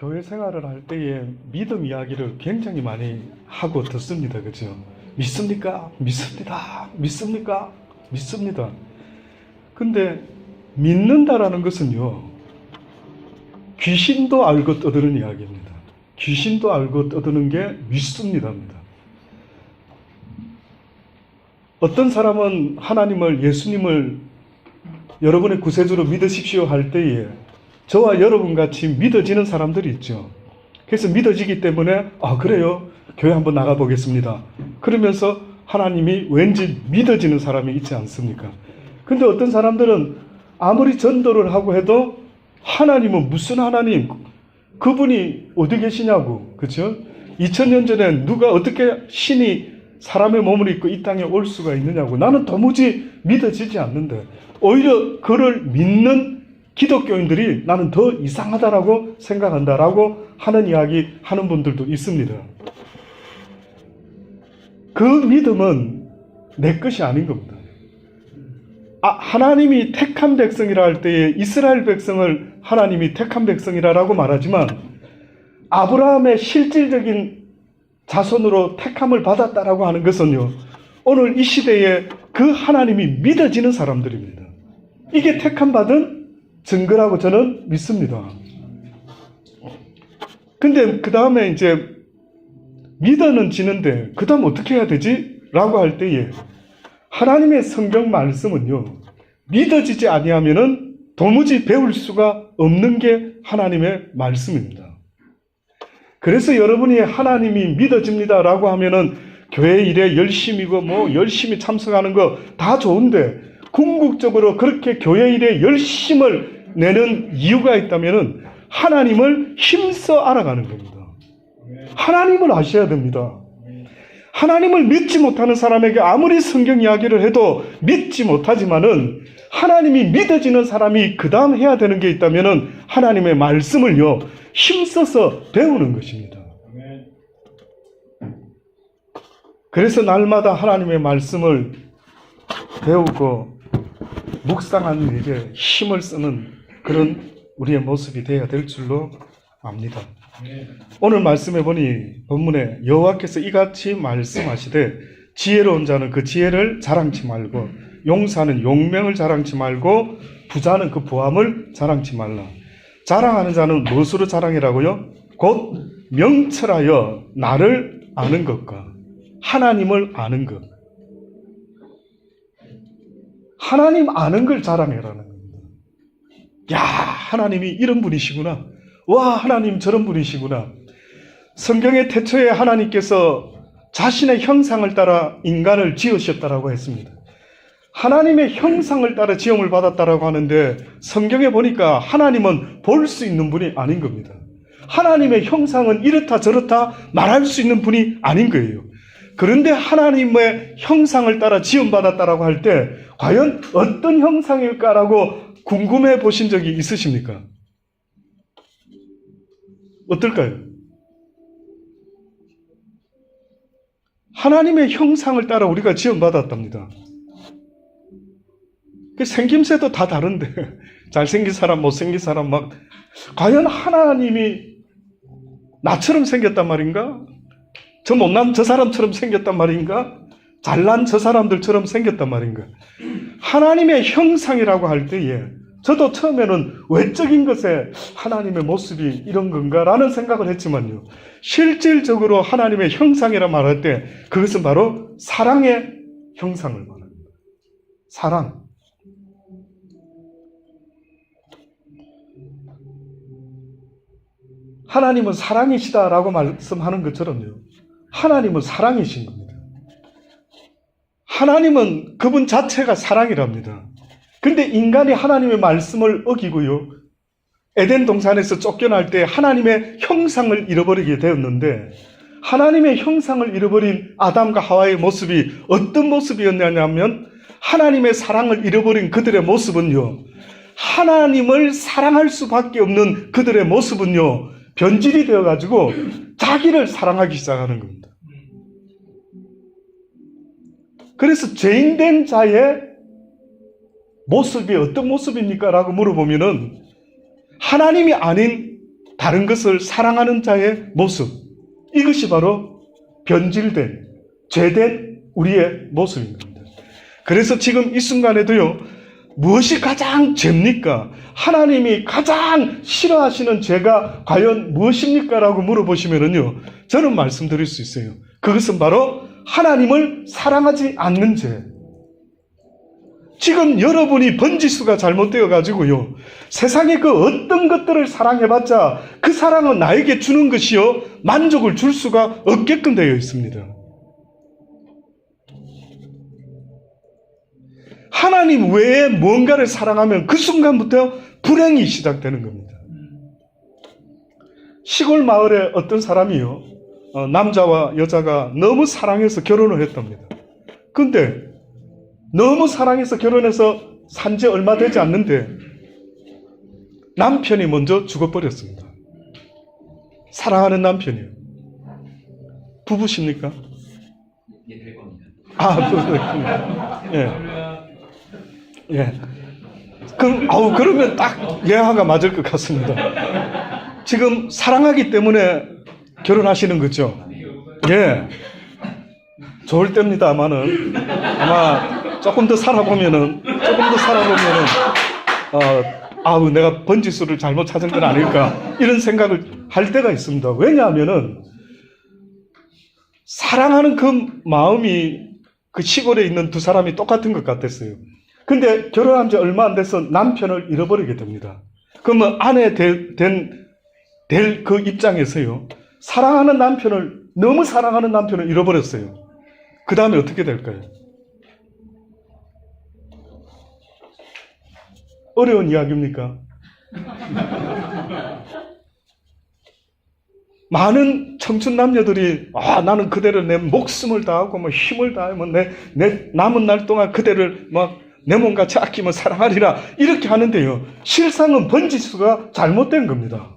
교회 생활을 할 때에 믿음 이야기를 굉장히 많이 하고 듣습니다. 그죠? 믿습니까? 믿습니다. 믿습니까? 믿습니다. 근데 믿는다라는 것은요, 귀신도 알고 떠드는 이야기입니다. 귀신도 알고 떠드는 게 믿습니다입니다. 어떤 사람은 하나님을, 예수님을 여러분의 구세주로 믿으십시오 할 때에 저와 여러분같이 믿어지는 사람들이 있죠. 그래서 믿어지기 때문에 그래요? 교회 한번 나가보겠습니다. 그러면서 하나님이 왠지 믿어지는 사람이 있지 않습니까? 근데 어떤 사람들은 아무리 전도를 하고 해도 하나님은 무슨 하나님? 그분이 어디 계시냐고. 그렇죠? 2000년 전에 누가 어떻게 신이 사람의 몸을 입고 이 땅에 올 수가 있느냐고. 나는 도무지 믿어지지 않는데 오히려 그를 믿는 기독교인들이 나는 더 이상하다라고 생각한다라고 하는 이야기 하는 분들도 있습니다. 그 믿음은 내 것이 아닌 겁니다. 하나님이 택한 백성이라 할 때에 이스라엘 백성을 하나님이 택한 백성이라고 말하지만 아브라함의 실질적인 자손으로 택함을 받았다라고 하는 것은요, 오늘 이 시대에 그 하나님이 믿어지는 사람들입니다. 이게 택함 받은 증거라고 저는 믿습니다. 근데 그 다음에 이제 믿어는 지는데 그 다음 어떻게 해야 되지? 라고 할 때에 하나님의 성경 말씀은요, 믿어지지 아니하면은 도무지 배울 수가 없는 게 하나님의 말씀입니다. 그래서 여러분이 하나님이 믿어집니다라고 하면은 교회 일에 열심이고 열심히 참석하는 거 다 좋은데 궁극적으로 그렇게 교회 일에 열심을 내는 이유가 있다면은 하나님을 힘써 알아가는 겁니다. 하나님을 아셔야 됩니다. 하나님을 믿지 못하는 사람에게 아무리 성경 이야기를 해도 믿지 못하지만은 하나님이 믿어지는 사람이 그 다음 해야 되는 게 있다면은 하나님의 말씀을요, 힘써서 배우는 것입니다. 그래서 날마다 하나님의 말씀을 배우고 묵상하는 일에 힘을 쓰는 그런 우리의 모습이 되어야 될 줄로 압니다. 오늘 말씀해 보니 본문에 여호와께서 이같이 말씀하시되 지혜로운 자는 그 지혜를 자랑치 말고 용사는 용명을 자랑치 말고 부자는 그 부함을 자랑치 말라. 자랑하는 자는 무엇으로 자랑이라고요? 곧 명철하여 나를 아는 것과 하나님을 아는 것. 하나님 아는 걸 자랑해라는 겁니다. 야, 하나님이 이런 분이시구나. 와, 하나님 저런 분이시구나. 성경의 태초에 하나님께서 자신의 형상을 따라 인간을 지으셨다라고 했습니다. 하나님의 형상을 따라 지음을 받았다라고 하는데 성경에 보니까 하나님은 볼 수 있는 분이 아닌 겁니다. 하나님의 형상은 이렇다 저렇다 말할 수 있는 분이 아닌 거예요. 그런데 하나님의 형상을 따라 지음받았다라고 할 때 과연 어떤 형상일까라고 궁금해 보신 적이 있으십니까? 어떨까요? 하나님의 형상을 따라 우리가 지음받았답니다. 생김새도 다 다른데 잘생긴 사람, 못생긴 사람 과연 하나님이 나처럼 생겼단 말인가? 저 못난 저 사람처럼 생겼단 말인가? 잘난 저 사람들처럼 생겼단 말인가? 하나님의 형상이라고 할 때에 저도 처음에는 외적인 것에 하나님의 모습이 이런 건가? 라는 생각을 했지만요, 실질적으로 하나님의 형상이라 말할 때 그것은 바로 사랑의 형상을 말합니다. 사랑. 하나님은 사랑이시다라고 말씀하는 것처럼요, 하나님은 사랑이신 겁니다. 하나님은 그분 자체가 사랑이랍니다. 근데 인간이 하나님의 말씀을 어기고요, 에덴 동산에서 쫓겨날 때 하나님의 형상을 잃어버리게 되었는데 하나님의 형상을 잃어버린 아담과 하와의 모습이 어떤 모습이었냐면 하나님의 사랑을 잃어버린 그들의 모습은요, 하나님을 사랑할 수밖에 없는 그들의 모습은요, 변질이 되어가지고 자기를 사랑하기 시작하는 겁니다. 그래서 죄인된 자의 모습이 어떤 모습입니까? 라고 물어보면은 하나님이 아닌 다른 것을 사랑하는 자의 모습, 이것이 바로 변질된, 죄된 우리의 모습인 겁니다. 그래서 지금 이 순간에도요, 무엇이 가장 죄입니까? 하나님이 가장 싫어하시는 죄가 과연 무엇입니까? 라고 물어보시면요, 저는 말씀드릴 수 있어요. 그것은 바로 하나님을 사랑하지 않는 죄. 지금 여러분이 번지수가 잘못되어 가지고요, 세상의 그 어떤 것들을 사랑해봤자 그 사랑은 나에게 주는 것이요, 만족을 줄 수가 없게끔 되어 있습니다. 하나님 외에 뭔가를 사랑하면 그 순간부터 불행이 시작되는 겁니다. 시골 마을에 어떤 사람이요, 남자와 여자가 너무 사랑해서 결혼을 했답니다. 근데 너무 사랑해서 결혼해서 산 지 얼마 되지 않는데 남편이 먼저 죽어버렸습니다. 사랑하는 남편이요. 부부십니까? 예, 될 겁니다. 그렇군요. 예. 그러면 딱 예화가 맞을 것 같습니다. 지금 사랑하기 때문에 결혼하시는 거죠? 예. 좋을 때입니다만은, 아마 조금 더 살아보면은, 내가 번지수를 잘못 찾은 건 아닐까, 이런 생각을 할 때가 있습니다. 왜냐하면은, 사랑하는 그 마음이 그 시골에 있는 두 사람이 똑같은 것 같았어요. 근데 결혼한 지 얼마 안 돼서 남편을 잃어버리게 됩니다. 그러면 아내 될 그 입장에서요, 너무 사랑하는 남편을 잃어버렸어요. 그 다음에 어떻게 될까요? 어려운 이야기입니까? 많은 청춘 남녀들이 나는 그대를 내 목숨을 다하고 뭐 힘을 다하면 내 남은 날 동안 그대를 막 내 몸같이 아끼며 사랑하리라, 이렇게 하는데요, 실상은 번지수가 잘못된 겁니다.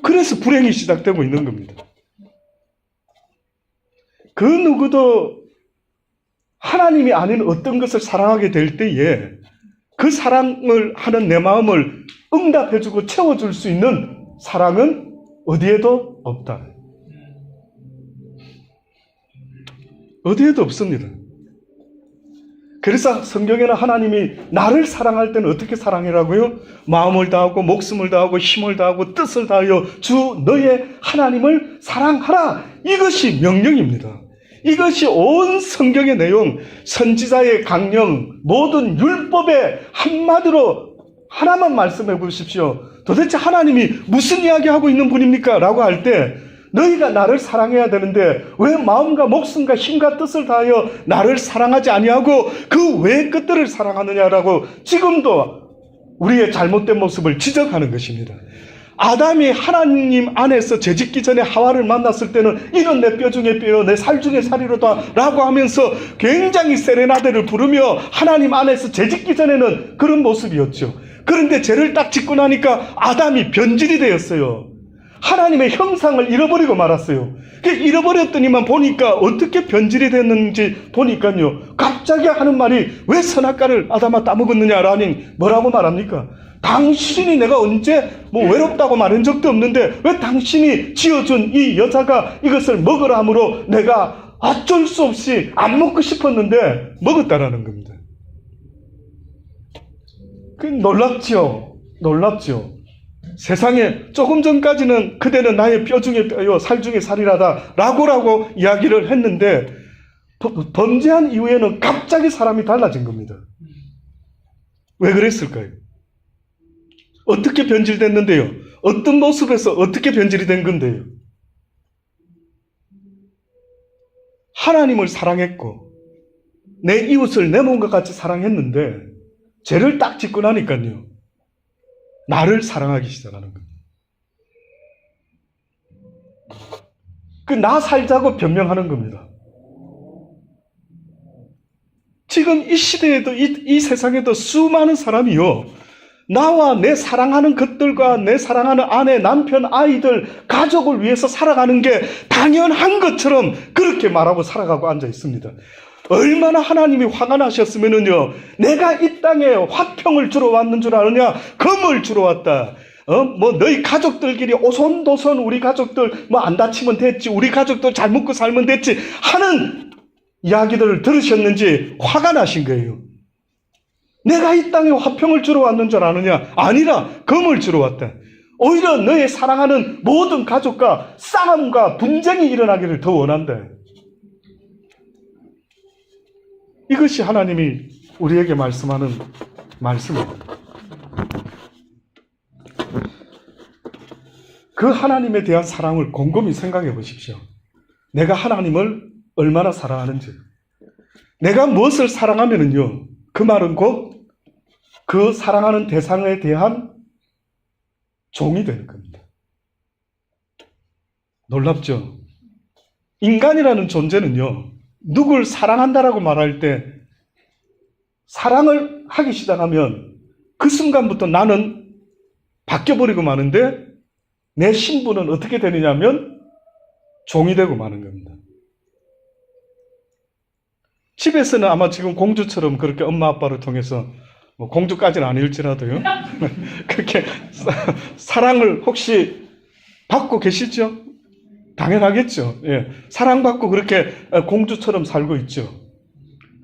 그래서 불행이 시작되고 있는 겁니다. 그 누구도 하나님이 아닌 어떤 것을 사랑하게 될 때에 그 사랑을 하는 내 마음을 응답해주고 채워줄 수 있는 사랑은 어디에도 없다. 어디에도 없습니다. 그래서 성경에는 하나님이 나를 사랑할 때는 어떻게 사랑해라고요? 마음을 다하고 목숨을 다하고 힘을 다하고 뜻을 다하여 주 너의 하나님을 사랑하라. 이것이 명령입니다. 이것이 온 성경의 내용, 선지자의 강령, 모든 율법의 한마디로 하나만 말씀해 보십시오. 도대체 하나님이 무슨 이야기하고 있는 분입니까? 라고 할 때, 너희가 나를 사랑해야 되는데 왜 마음과 목숨과 힘과 뜻을 다하여 나를 사랑하지 아니하고 그 외의 것들을 사랑하느냐라고 지금도 우리의 잘못된 모습을 지적하는 것입니다. 아담이 하나님 안에서 죄짓기 전에 하와를 만났을 때는 이런 내 뼈 중에 뼈요 내 살 중에 살이로다 라고 하면서 굉장히 세레나데를 부르며 하나님 안에서 죄짓기 전에는 그런 모습이었죠. 그런데 죄를 딱 짓고 나니까 아담이 변질이 되었어요. 하나님의 형상을 잃어버리고 말았어요. 잃어버렸더니만 보니까 어떻게 변질이 됐는지 보니까요, 갑자기 하는 말이 왜 선악과를 아담아 따먹었느냐라니 뭐라고 말합니까? 당신이 내가 언제 외롭다고 말한 적도 없는데 왜 당신이 지어준 이 여자가 이것을 먹으라 함으로 내가 어쩔 수 없이 안 먹고 싶었는데 먹었다라는 겁니다. 놀랍죠? 세상에 조금 전까지는 그대는 나의 뼈 중에 뼈요 살 중에 살이라다 라고 이야기를 했는데 범죄한 이후에는 갑자기 사람이 달라진 겁니다. 왜 그랬을까요? 어떻게 변질됐는데요? 어떤 모습에서 어떻게 변질이 된 건데요? 하나님을 사랑했고 내 이웃을 내 몸과 같이 사랑했는데 죄를 딱 짓고 나니까요, 나를 사랑하기 시작하는 겁니다. 나 살자고 변명하는 겁니다. 지금 이 시대에도 이 세상에도 수많은 사람이요, 나와 내 사랑하는 것들과 내 사랑하는 아내, 남편, 아이들, 가족을 위해서 살아가는 게 당연한 것처럼 그렇게 말하고 살아가고 앉아 있습니다. 얼마나 하나님이 화가 나셨으면은요, 내가 이 땅에 화평을 주러 왔는 줄 아느냐? 검을 주러 왔다. 뭐 너희 가족들끼리 오손도손 우리 가족들 뭐 안 다치면 됐지, 우리 가족들 잘 먹고 살면 됐지 하는 이야기들을 들으셨는지 화가 나신 거예요. 내가 이 땅에 화평을 주러 왔는 줄 아느냐? 아니라 금을 주러 왔다. 오히려 너의 사랑하는 모든 가족과 싸움과 분쟁이 일어나기를 더 원한다. 이것이 하나님이 우리에게 말씀하는 말씀입니다. 그 하나님에 대한 사랑을 곰곰이 생각해 보십시오. 내가 하나님을 얼마나 사랑하는지. 내가 무엇을 사랑하면은요, 그 말은 곧 그 사랑하는 대상에 대한 종이 되는 겁니다. 놀랍죠? 인간이라는 존재는요, 누굴 사랑한다라고 말할 때 사랑을 하기 시작하면 그 순간부터 나는 바뀌어버리고 마는데 내 신분은 어떻게 되느냐면 종이 되고 마는 겁니다. 집에서는 아마 지금 공주처럼 그렇게 엄마 아빠를 통해서 뭐 공주까지는 아닐지라도요 그렇게 사랑을 혹시 받고 계시죠? 당연하겠죠. 예. 사랑받고 그렇게 공주처럼 살고 있죠.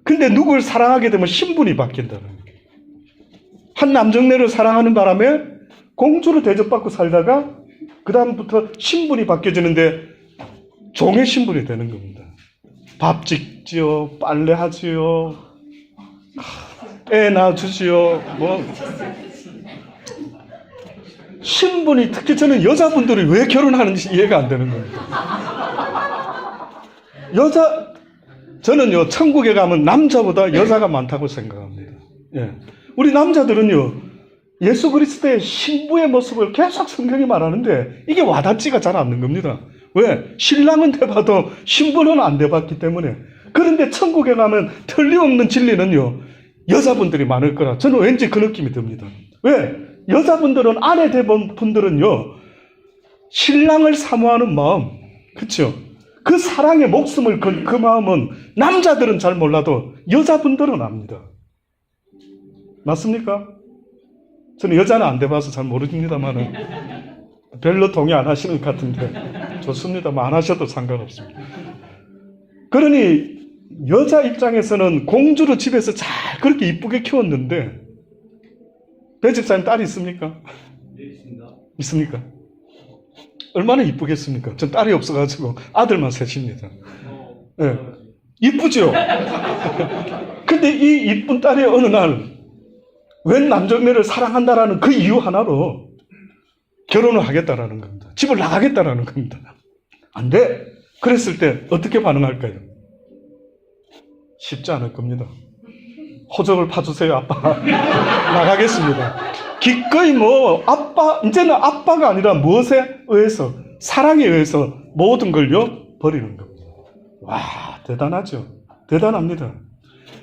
근데 누굴 사랑하게 되면 신분이 바뀐다는 거예요. 한 남정네를 사랑하는 바람에 공주로 대접받고 살다가 그 다음부터 신분이 바뀌어지는데 종의 신분이 되는 겁니다. 밥 짓지요, 빨래하지요, 애 낳아주지요, 뭐 신분이, 특히 저는 여자분들이 왜 결혼하는지 이해가 안 되는 겁니다. 저는요, 천국에 가면 남자보다 여자가 많다고 생각합니다. 예. 우리 남자들은요, 예수 그리스도의 신부의 모습을 계속 성경이 말하는데 이게 와닿지가 잘 않는 겁니다. 왜? 신랑은 돼봐도 신부는 안 돼봤기 때문에. 그런데 천국에 가면 틀림없는 진리는요, 여자분들이 많을 거라 저는 왠지 그 느낌이 듭니다. 왜? 여자분들은, 아내 되본 분들은요, 신랑을 사모하는 마음, 그렇죠? 그 사랑에 목숨을 건 그 마음은 남자들은 잘 몰라도 여자분들은 압니다. 맞습니까? 저는 여자는 안 돼봐서 잘 모릅니다만은 별로 동의 안 하시는 것 같은데 좋습니다. 뭐 안 하셔도 상관없습니다. 그러니 여자 입장에서는 공주로 집에서 잘 그렇게 이쁘게 키웠는데, 배 집사님 딸이 있습니까? 네, 있습니다. 있습니까? 얼마나 이쁘겠습니까? 전 딸이 없어가지고 아들만 셋입니다. 네. 이쁘죠? 근데 이 이쁜 딸이 어느 날 웬 남정네를 사랑한다라는 그 이유 하나로 결혼을 하겠다라는 겁니다. 집을 나가겠다라는 겁니다. 안 돼! 그랬을 때 어떻게 반응할까요? 쉽지 않을 겁니다. 호적을 파주세요, 아빠. 나가겠습니다. 기꺼이 뭐, 이제는 아빠가 아니라 무엇에 의해서, 사랑에 의해서 모든 걸요, 버리는 겁니다. 와, 대단하죠? 대단합니다.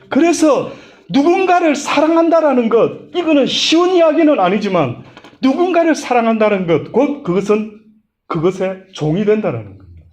그래서 누군가를 사랑한다라는 것, 이거는 쉬운 이야기는 아니지만, 누군가를 사랑한다는 것, 곧 그것의 종이 된다라는 겁니다.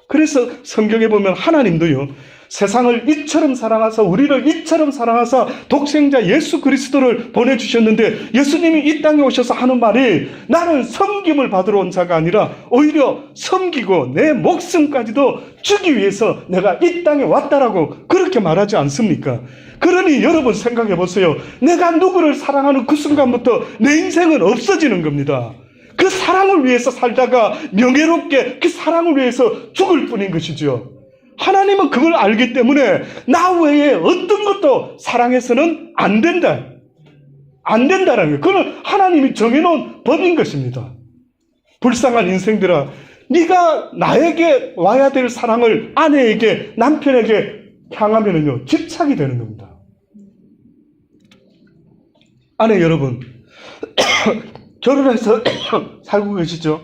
그래서 성경에 보면 하나님도요, 세상을 이처럼 사랑하사, 우리를 이처럼 사랑하사 독생자 예수 그리스도를 보내주셨는데, 예수님이 이 땅에 오셔서 하는 말이, 나는 섬김을 받으러 온 자가 아니라 오히려 섬기고 내 목숨까지도 주기 위해서 내가 이 땅에 왔다라고 그렇게 말하지 않습니까? 그러니 여러분 생각해 보세요. 내가 누구를 사랑하는 그 순간부터 내 인생은 없어지는 겁니다. 그 사랑을 위해서 살다가 명예롭게 그 사랑을 위해서 죽을 뿐인 것이죠. 하나님은 그걸 알기 때문에 나 외에 어떤 것도 사랑해서는 안 된다. 안 된다라는 거예요. 그건 하나님이 정해놓은 법인 것입니다. 불쌍한 인생들아, 네가 나에게 와야 될 사랑을 아내에게, 남편에게 향하면은요, 집착이 되는 겁니다. 아내 여러분, 결혼해서 살고 계시죠?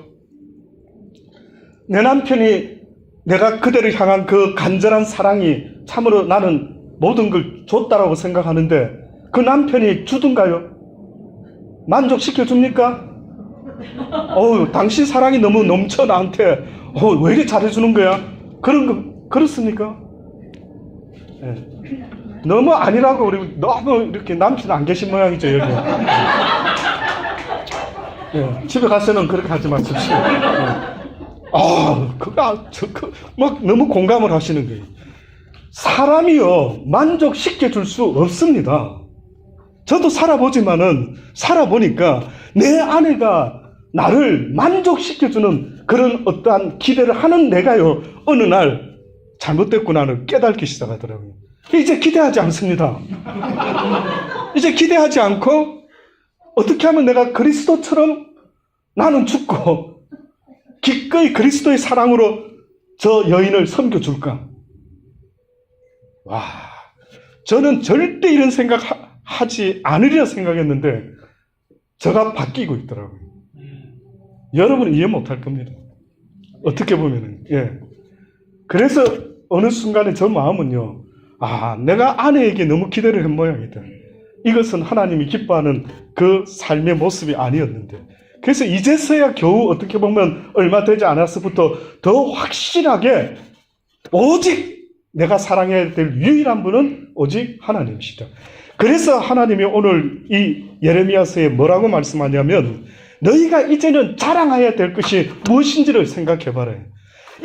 내 남편이 내가 그대를 향한 그 간절한 사랑이 참으로 나는 모든 걸 줬다라고 생각하는데, 그 남편이 주든가요? 만족시켜줍니까? 당신 사랑이 너무 넘쳐 나한테. 왜 이렇게 잘해주는 거야? 그렇습니까? 네. 너무 아니라고, 우리 너무 이렇게 남편 안 계신 모양이죠, 여기. 예, 집에 가서는 그렇게 하지 마십시오. 막 너무 공감을 하시는 거예요. 사람이요, 만족시켜 줄 수 없습니다. 저도 살아보니까 내 아내가 나를 만족시켜주는 그런 어떠한 기대를 하는 내가요, 어느 날 잘못됐구나를 깨닫기 시작하더라고요. 이제 기대하지 않습니다. 이제 기대하지 않고 어떻게 하면 내가 그리스도처럼 나는 죽고 기꺼이 그리스도의 사랑으로 저 여인을 섬겨줄까? 와, 저는 절대 이런 생각 하지 않으리라 생각했는데 저가 바뀌고 있더라고요. 여러분은 이해 못할 겁니다. 어떻게 보면은. 예. 그래서 어느 순간에 저 마음은요, 내가 아내에게 너무 기대를 한 모양이다. 이것은 하나님이 기뻐하는 그 삶의 모습이 아니었는데, 그래서 이제서야 겨우 어떻게 보면 얼마 되지 않았서부터 더 확실하게 오직 내가 사랑해야 될 유일한 분은 오직 하나님이시다. 그래서 하나님이 오늘 이 예레미야서에 뭐라고 말씀하냐면, 너희가 이제는 자랑해야 될 것이 무엇인지를 생각해봐라.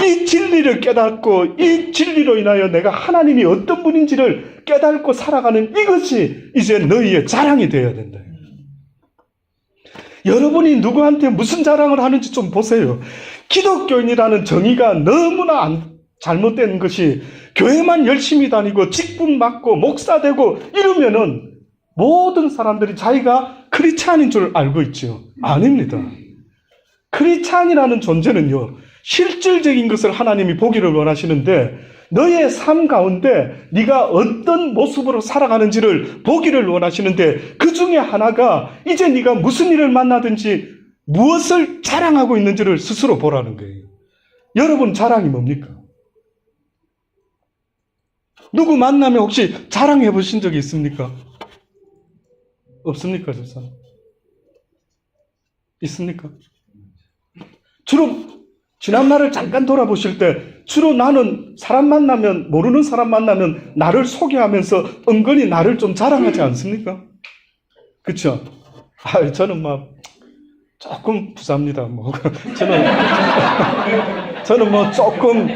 이 진리를 깨닫고 이 진리로 인하여 내가 하나님이 어떤 분인지를 깨닫고 살아가는 이것이 이제 너희의 자랑이 되어야 된다. 여러분이 누구한테 무슨 자랑을 하는지 좀 보세요. 기독교인이라는 정의가 너무나 잘못된 것이, 교회만 열심히 다니고 직분 받고 목사 되고 이러면은 모든 사람들이 자기가 크리스찬인 줄 알고 있죠. 아닙니다. 크리스찬이라는 존재는요, 실질적인 것을 하나님이 보기를 원하시는데, 너의 삶 가운데 네가 어떤 모습으로 살아가는지를 보기를 원하시는데, 그 중에 하나가 이제 네가 무슨 일을 만나든지 무엇을 자랑하고 있는지를 스스로 보라는 거예요. 여러분 자랑이 뭡니까? 누구 만나면 혹시 자랑해 보신 적이 있습니까? 없습니까, 집사님? 있습니까? 주로 지난날을 잠깐 돌아보실 때 주로 나는 사람 만나면, 모르는 사람 만나면 나를 소개하면서 은근히 나를 좀 자랑하지 않습니까? 그렇죠? 저는 막 조금 부자입니다. 저는 조금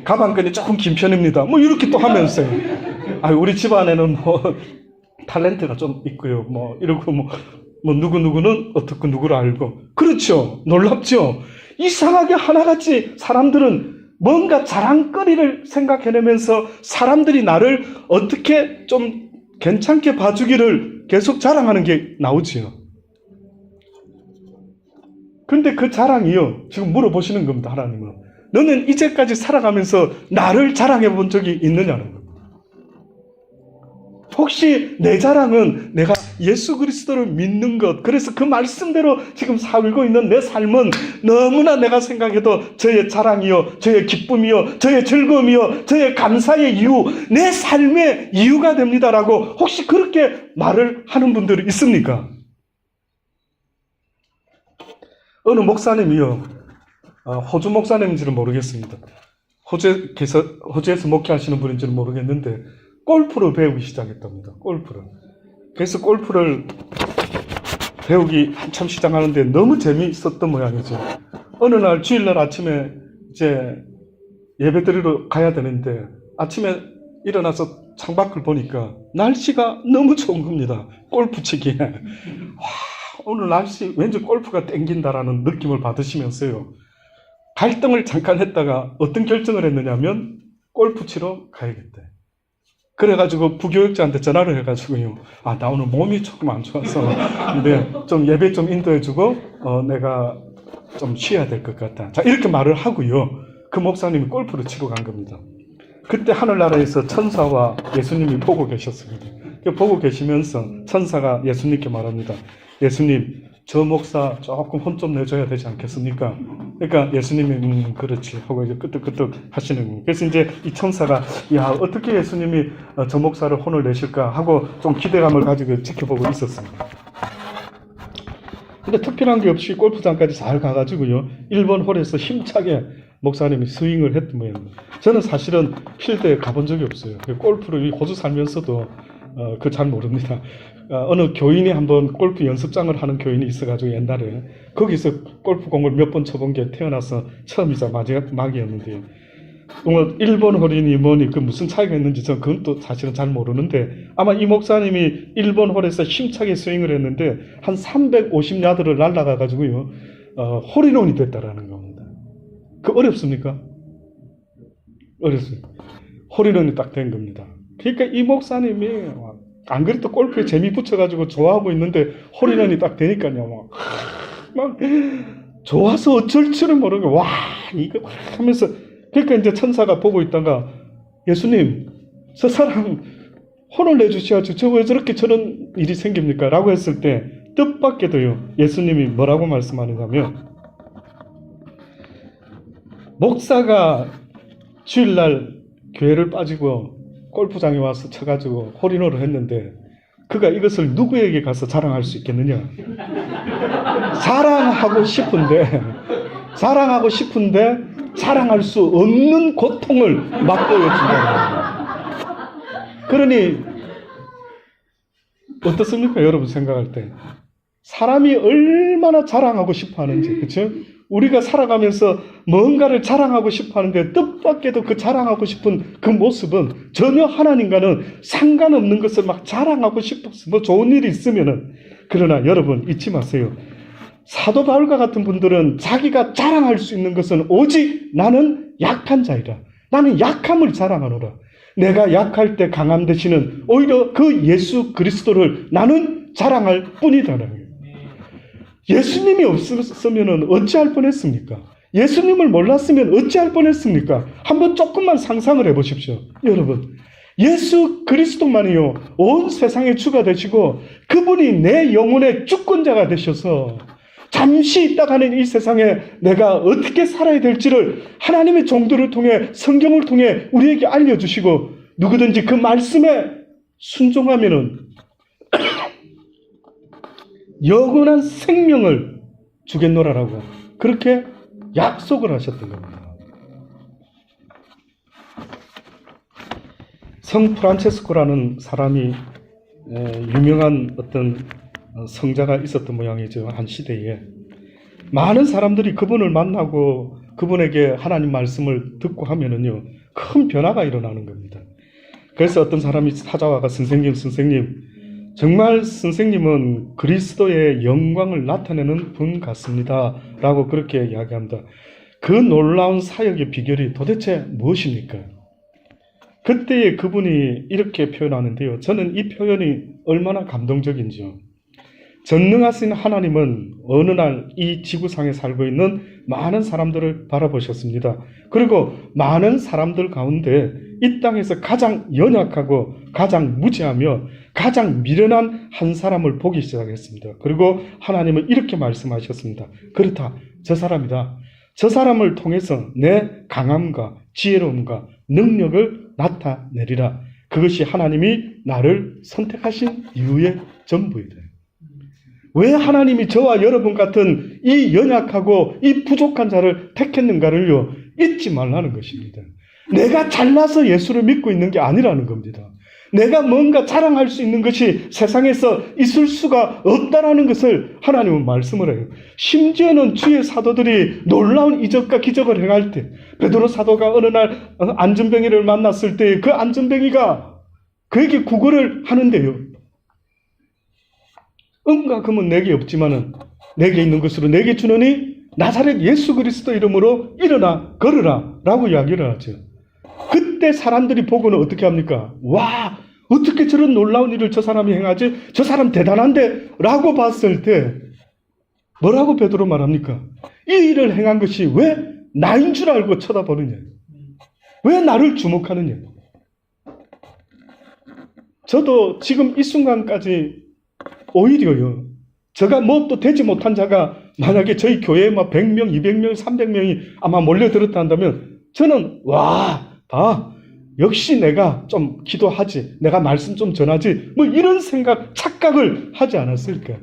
가방끈이 조금 긴 편입니다. 이렇게 또 하면서요. 우리 집안에는 탤런트가 좀 있고요. 이러고 누구누구는 어떻고 누구를 알고. 그렇죠. 놀랍죠. 이상하게 하나같이 사람들은 뭔가 자랑거리를 생각해내면서 사람들이 나를 어떻게 좀 괜찮게 봐주기를 계속 자랑하는 게 나오지요. 그런데 그 자랑이요, 지금 물어보시는 겁니다. 하나님은 너는 이제까지 살아가면서 나를 자랑해 본 적이 있느냐는 겁니다. 혹시 내 자랑은 내가 예수 그리스도를 믿는 것, 그래서 그 말씀대로 지금 살고 있는 내 삶은 너무나 내가 생각해도 저의 자랑이요, 저의 기쁨이요, 저의 즐거움이요, 저의 감사의 이유, 내 삶의 이유가 됩니다라고 혹시 그렇게 말을 하는 분들이 있습니까? 어느 목사님이요, 호주 목사님인지는 모르겠습니다. 호주에서 목회하시는 분인지는 모르겠는데 골프를 배우기 시작했답니다. 골프를. 그래서 골프를 배우기 한참 시작하는데 너무 재미있었던 모양이죠. 어느 날 주일날 아침에 이제 예배드리러 가야 되는데 아침에 일어나서 창밖을 보니까 날씨가 너무 좋은 겁니다. 골프 치기에. 오늘 날씨 왠지 골프가 땡긴다라는 느낌을 받으시면서요, 갈등을 잠깐 했다가 어떤 결정을 했느냐면 골프 치러 가야겠대. 그래가지고 부교육자한테 전화를 해가지고요, 나 오늘 몸이 조금 안 좋아서 근데 좀 예배 좀 인도해주고 내가 좀 쉬어야 될 것 같다. 자, 이렇게 말을 하고요, 그 목사님이 골프를 치러 간 겁니다. 그때 하늘나라에서 천사와 예수님이 보고 계셨습니다. 보고 계시면서 천사가 예수님께 말합니다. 예수님, 저 목사 조금 혼 좀 내줘야 되지 않겠습니까? 그러니까 예수님이 그렇지 하고 이제 끄떡끄떡 하시는 거예요. 그래서 이제 이 천사가, 어떻게 예수님이 저 목사를 혼을 내실까 하고 좀 기대감을 가지고 지켜보고 있었습니다. 근데 특별한 게 없이 골프장까지 잘 가가지고요, 1번 홀에서 힘차게 목사님이 스윙을 했던 모양입니다. 저는 사실은 필드에 가본 적이 없어요. 골프를 호주 살면서도 그거 잘 모릅니다. 어느 교인이 한번 골프 연습장을 하는 교인이 있어가지고 옛날에 거기서 골프공을 몇 번 쳐본 게 태어나서 처음이자 마지막이었는데 일본 홀이니 뭐니 그 무슨 차이가 있는지 전 그건 또 사실은 잘 모르는데 아마 이 목사님이 일본 홀에서 힘차게 스윙을 했는데 한 350야드를 날아가가지고요 홀인원이 됐다라는 겁니다. 그 어렵습니까? 어렵습니다. 홀인원이 딱 된 겁니다. 그러니까 이 목사님이 안 그래도 골프에 재미 붙여가지고 좋아하고 있는데 홀인원이 딱 되니까요 막 좋아서 어쩔 줄을 모르는 거 와 이거 하면서 그러니까 이제 천사가 보고 있다가 예수님 저 사람 혼을 내주셔야지 저 왜 저렇게 저런 일이 생깁니까? 라고 했을 때 뜻밖에도요 예수님이 뭐라고 말씀하는가면 목사가 주일날 교회를 빠지고 골프장에 와서 쳐가지고 홀인원을 했는데 그가 이것을 누구에게 가서 자랑할 수 있겠느냐? 자랑하고 싶은데 자랑할 수 없는 고통을 맛보여 준다. 그러니 어떻습니까? 여러분 생각할 때 사람이 얼마나 자랑하고 싶어 하는지, 그렇죠? 우리가 살아가면서 뭔가를 자랑하고 싶어 하는데 뜻밖에도 그 자랑하고 싶은 그 모습은 전혀 하나님과는 상관없는 것을 막 자랑하고 싶어서 뭐 좋은 일이 있으면은 그러나 여러분 잊지 마세요. 사도 바울과 같은 분들은 자기가 자랑할 수 있는 것은 오직 나는 약한 자이라. 나는 약함을 자랑하노라. 내가 약할 때 강함 되시는 오히려 그 예수 그리스도를 나는 자랑할 뿐이다라는 거예요. 예수님이 없었으면 어찌할 뻔했습니까? 예수님을 몰랐으면 어찌할 뻔했습니까? 한번 조금만 상상을 해보십시오. 여러분, 예수 그리스도만이요 온 세상의 주가 되시고 그분이 내 영혼의 주권자가 되셔서 잠시 있다가는 이 세상에 내가 어떻게 살아야 될지를 하나님의 종들을 통해 성경을 통해 우리에게 알려주시고 누구든지 그 말씀에 순종하면은 영원한 생명을 주겠노라라고 그렇게 약속을 하셨던 겁니다. 성 프란체스코라는 사람이 유명한 어떤 성자가 있었던 모양이죠. 한 시대에 많은 사람들이 그분을 만나고 그분에게 하나님 말씀을 듣고 하면은요 큰 변화가 일어나는 겁니다. 그래서 어떤 사람이 찾아와가 선생님 정말 선생님은 그리스도의 영광을 나타내는 분 같습니다 라고 그렇게 이야기합니다. 그 놀라운 사역의 비결이 도대체 무엇입니까? 그때에 그분이 이렇게 표현하는데요. 저는 이 표현이 얼마나 감동적인지요. 전능하신 하나님은 어느 날 이 지구상에 살고 있는 많은 사람들을 바라보셨습니다. 그리고 많은 사람들 가운데 이 땅에서 가장 연약하고 가장 무지하며 가장 미련한 한 사람을 보기 시작했습니다. 그리고 하나님은 이렇게 말씀하셨습니다. 그렇다. 저 사람이다. 저 사람을 통해서 내 강함과 지혜로움과 능력을 나타내리라. 그것이 하나님이 나를 선택하신 이유의 전부이다. 왜 하나님이 저와 여러분 같은 이 연약하고 이 부족한 자를 택했는가를요 잊지 말라는 것입니다. 내가 잘나서 예수를 믿고 있는 게 아니라는 겁니다. 내가 뭔가 자랑할 수 있는 것이 세상에서 있을 수가 없다라는 것을 하나님은 말씀을 해요. 심지어는 주의 사도들이 놀라운 이적과 기적을 행할 때 베드로 사도가 어느 날 안전뱅이를 만났을 때 그 안전뱅이가 그에게 구걸을 하는데요. 은과 금은 내게 없지만은 내게 있는 것으로 내게 주노니 나사렛 예수 그리스도 이름으로 일어나 걸으라 라고 이야기를 하죠. 그때 사람들이 보고는 어떻게 합니까? 와, 어떻게 저런 놀라운 일을 저 사람이 행하지? 저 사람 대단한데? 라고 봤을 때 뭐라고 베드로 말합니까? 이 일을 행한 것이 왜 나인 줄 알고 쳐다보느냐? 왜 나를 주목하느냐? 저도 지금 이 순간까지 오히려요. 제가 뭐 또 되지 못한 자가 만약에 저희 교회에 막 100명, 200명, 300명이 아마 몰려들었다 한다면 저는 역시 내가 좀 기도하지, 내가 말씀 좀 전하지, 뭐 이런 착각을 하지 않았을까?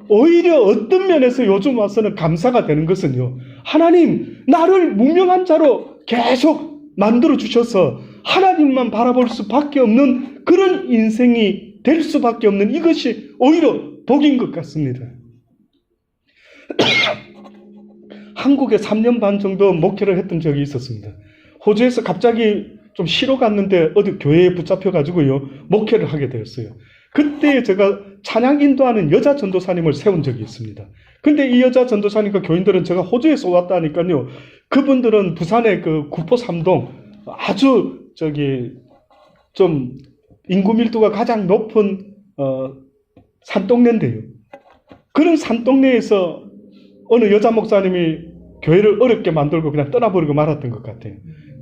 오히려 어떤 면에서 요즘 와서는 감사가 되는 것은요. 하나님, 나를 무명한 자로 계속 만들어 주셔서 하나님만 바라볼 수밖에 없는 그런 인생이 될 수밖에 없는 이것이 오히려 복인 것 같습니다. 한국에 3년 반 정도 목회를 했던 적이 있었습니다. 호주에서 갑자기 좀 쉬러 갔는데 어디 교회에 붙잡혀가지고요, 목회를 하게 되었어요. 그때 제가 찬양 인도하는 여자 전도사님을 세운 적이 있습니다. 근데 이 여자 전도사님과 교인들은 제가 호주에서 왔다니까요, 그분들은 부산의 그 구포 3동 아주 좀 인구 밀도가 가장 높은 산동네인데요. 그런 산동네에서 어느 여자 목사님이 교회를 어렵게 만들고 그냥 떠나버리고 말았던 것 같아요.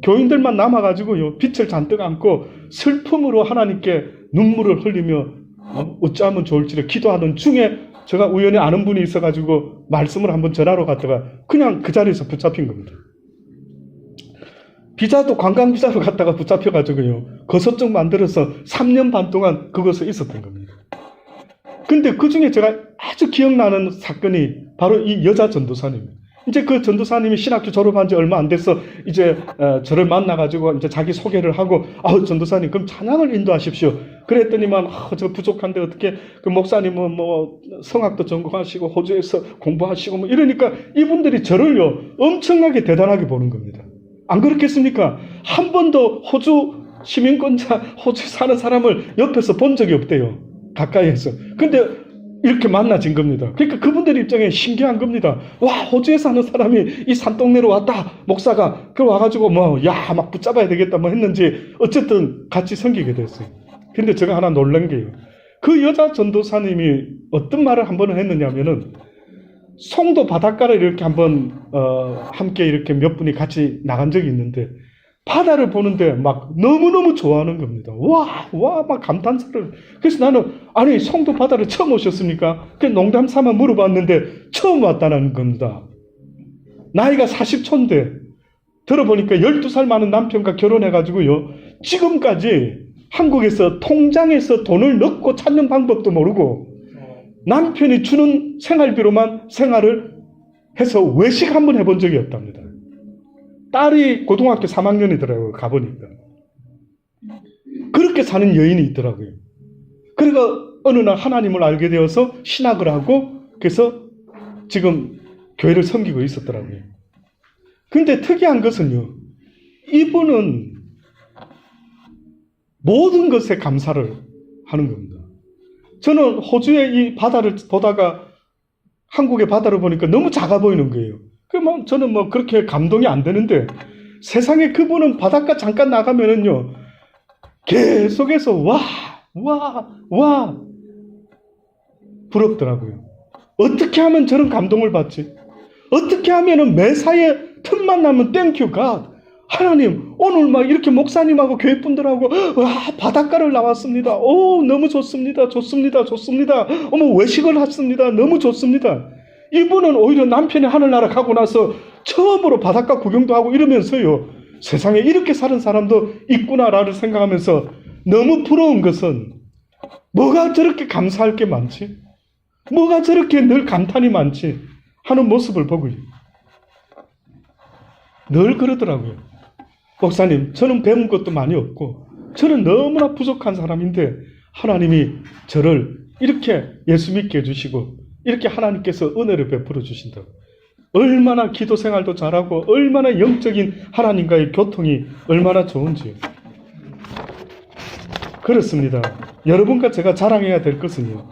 교인들만 남아가지고요, 빛을 잔뜩 안고 슬픔으로 하나님께 눈물을 흘리며 어찌하면 좋을지를 기도하던 중에 제가 우연히 아는 분이 있어가지고 말씀을 한번 전하러 갔다가 그냥 그 자리에서 붙잡힌 겁니다. 비자도 관광비자로 갔다가 붙잡혀가지고요, 거소증 만들어서 3년 반 동안 그곳에 있었던 겁니다. 근데 그 중에 제가 아주 기억나는 사건이 바로 이 여자 전도사님. 이제 그 전도사님이 신학교 졸업한 지 얼마 안 돼서 이제 저를 만나가지고 이제 자기 소개를 하고, 전도사님 그럼 찬양을 인도하십시오. 그랬더니만 저 부족한데 어떻게, 그 목사님은 뭐 성악도 전공하시고 호주에서 공부하시고 뭐 이러니까 이분들이 저를요 엄청나게 대단하게 보는 겁니다. 안 그렇겠습니까? 한 번도 호주 시민권자, 호주 사는 사람을 옆에서 본 적이 없대요, 가까이에서. 근데 이렇게 만나진 겁니다. 그러니까 그분들 입장에 신기한 겁니다. 와, 호주에 사는 사람이 이 산동네로 왔다, 목사가. 그 와가지고 막 붙잡아야 되겠다 했는지 어쨌든 같이 섬기게 됐어요. 근데 제가 하나 놀란 게요, 그 여자 전도사님이 어떤 말을 한 번은 했느냐면은, 송도 바닷가를 이렇게 한번 함께 이렇게 몇 분이 같이 나간 적이 있는데 바다를 보는데 막 너무너무 좋아하는 겁니다. 와, 막 감탄사를. 그래서 나는, 아니, 송도 바다를 처음 오셨습니까? 그냥 농담 삼아 물어봤는데 처음 왔다는 겁니다. 나이가 40초인데 들어보니까 12살 많은 남편과 결혼해가지고요, 지금까지 한국에서 통장에서 돈을 넣고 찾는 방법도 모르고 남편이 주는 생활비로만 생활을 해서 외식 한번 해본 적이 없답니다. 딸이 고등학교 3학년이더라고요, 가보니까. 그렇게 사는 여인이 있더라고요. 그러니까 어느 날 하나님을 알게 되어서 신학을 하고, 그래서 지금 교회를 섬기고 있었더라고요. 근데 특이한 것은요, 이분은 모든 것에 감사를 하는 겁니다. 저는 호주의 이 바다를 보다가 한국의 바다를 보니까 너무 작아 보이는 거예요. 저는 그렇게 감동이 안 되는데, 세상에 그분은 바닷가 잠깐 나가면은요, 계속해서 와 부럽더라고요. 어떻게 하면 저런 감동을 받지? 어떻게 하면은 매사에 틈만 나면 땡큐 갓, 하나님 오늘 막 이렇게 목사님하고 교회분들하고 바닷가를 나왔습니다. 오, 너무 좋습니다. 어머, 외식을 했습니다. 너무 좋습니다. 이분은 오히려 남편이 하늘나라 가고 나서 처음으로 바닷가 구경도 하고 이러면서요, 세상에 이렇게 사는 사람도 있구나라를 생각하면서 너무 부러운 것은, 뭐가 저렇게 감사할 게 많지? 뭐가 저렇게 늘 감탄이 많지? 하는 모습을 보고요, 늘 그러더라고요. 목사님, 저는 배운 것도 많이 없고 저는 너무나 부족한 사람인데 하나님이 저를 이렇게 예수 믿게 해주시고 이렇게 하나님께서 은혜를 베풀어 주신다. 얼마나 기도 생활도 잘하고 얼마나 영적인 하나님과의 교통이 얼마나 좋은지요. 그렇습니다. 여러분과 제가 자랑해야 될 것은요,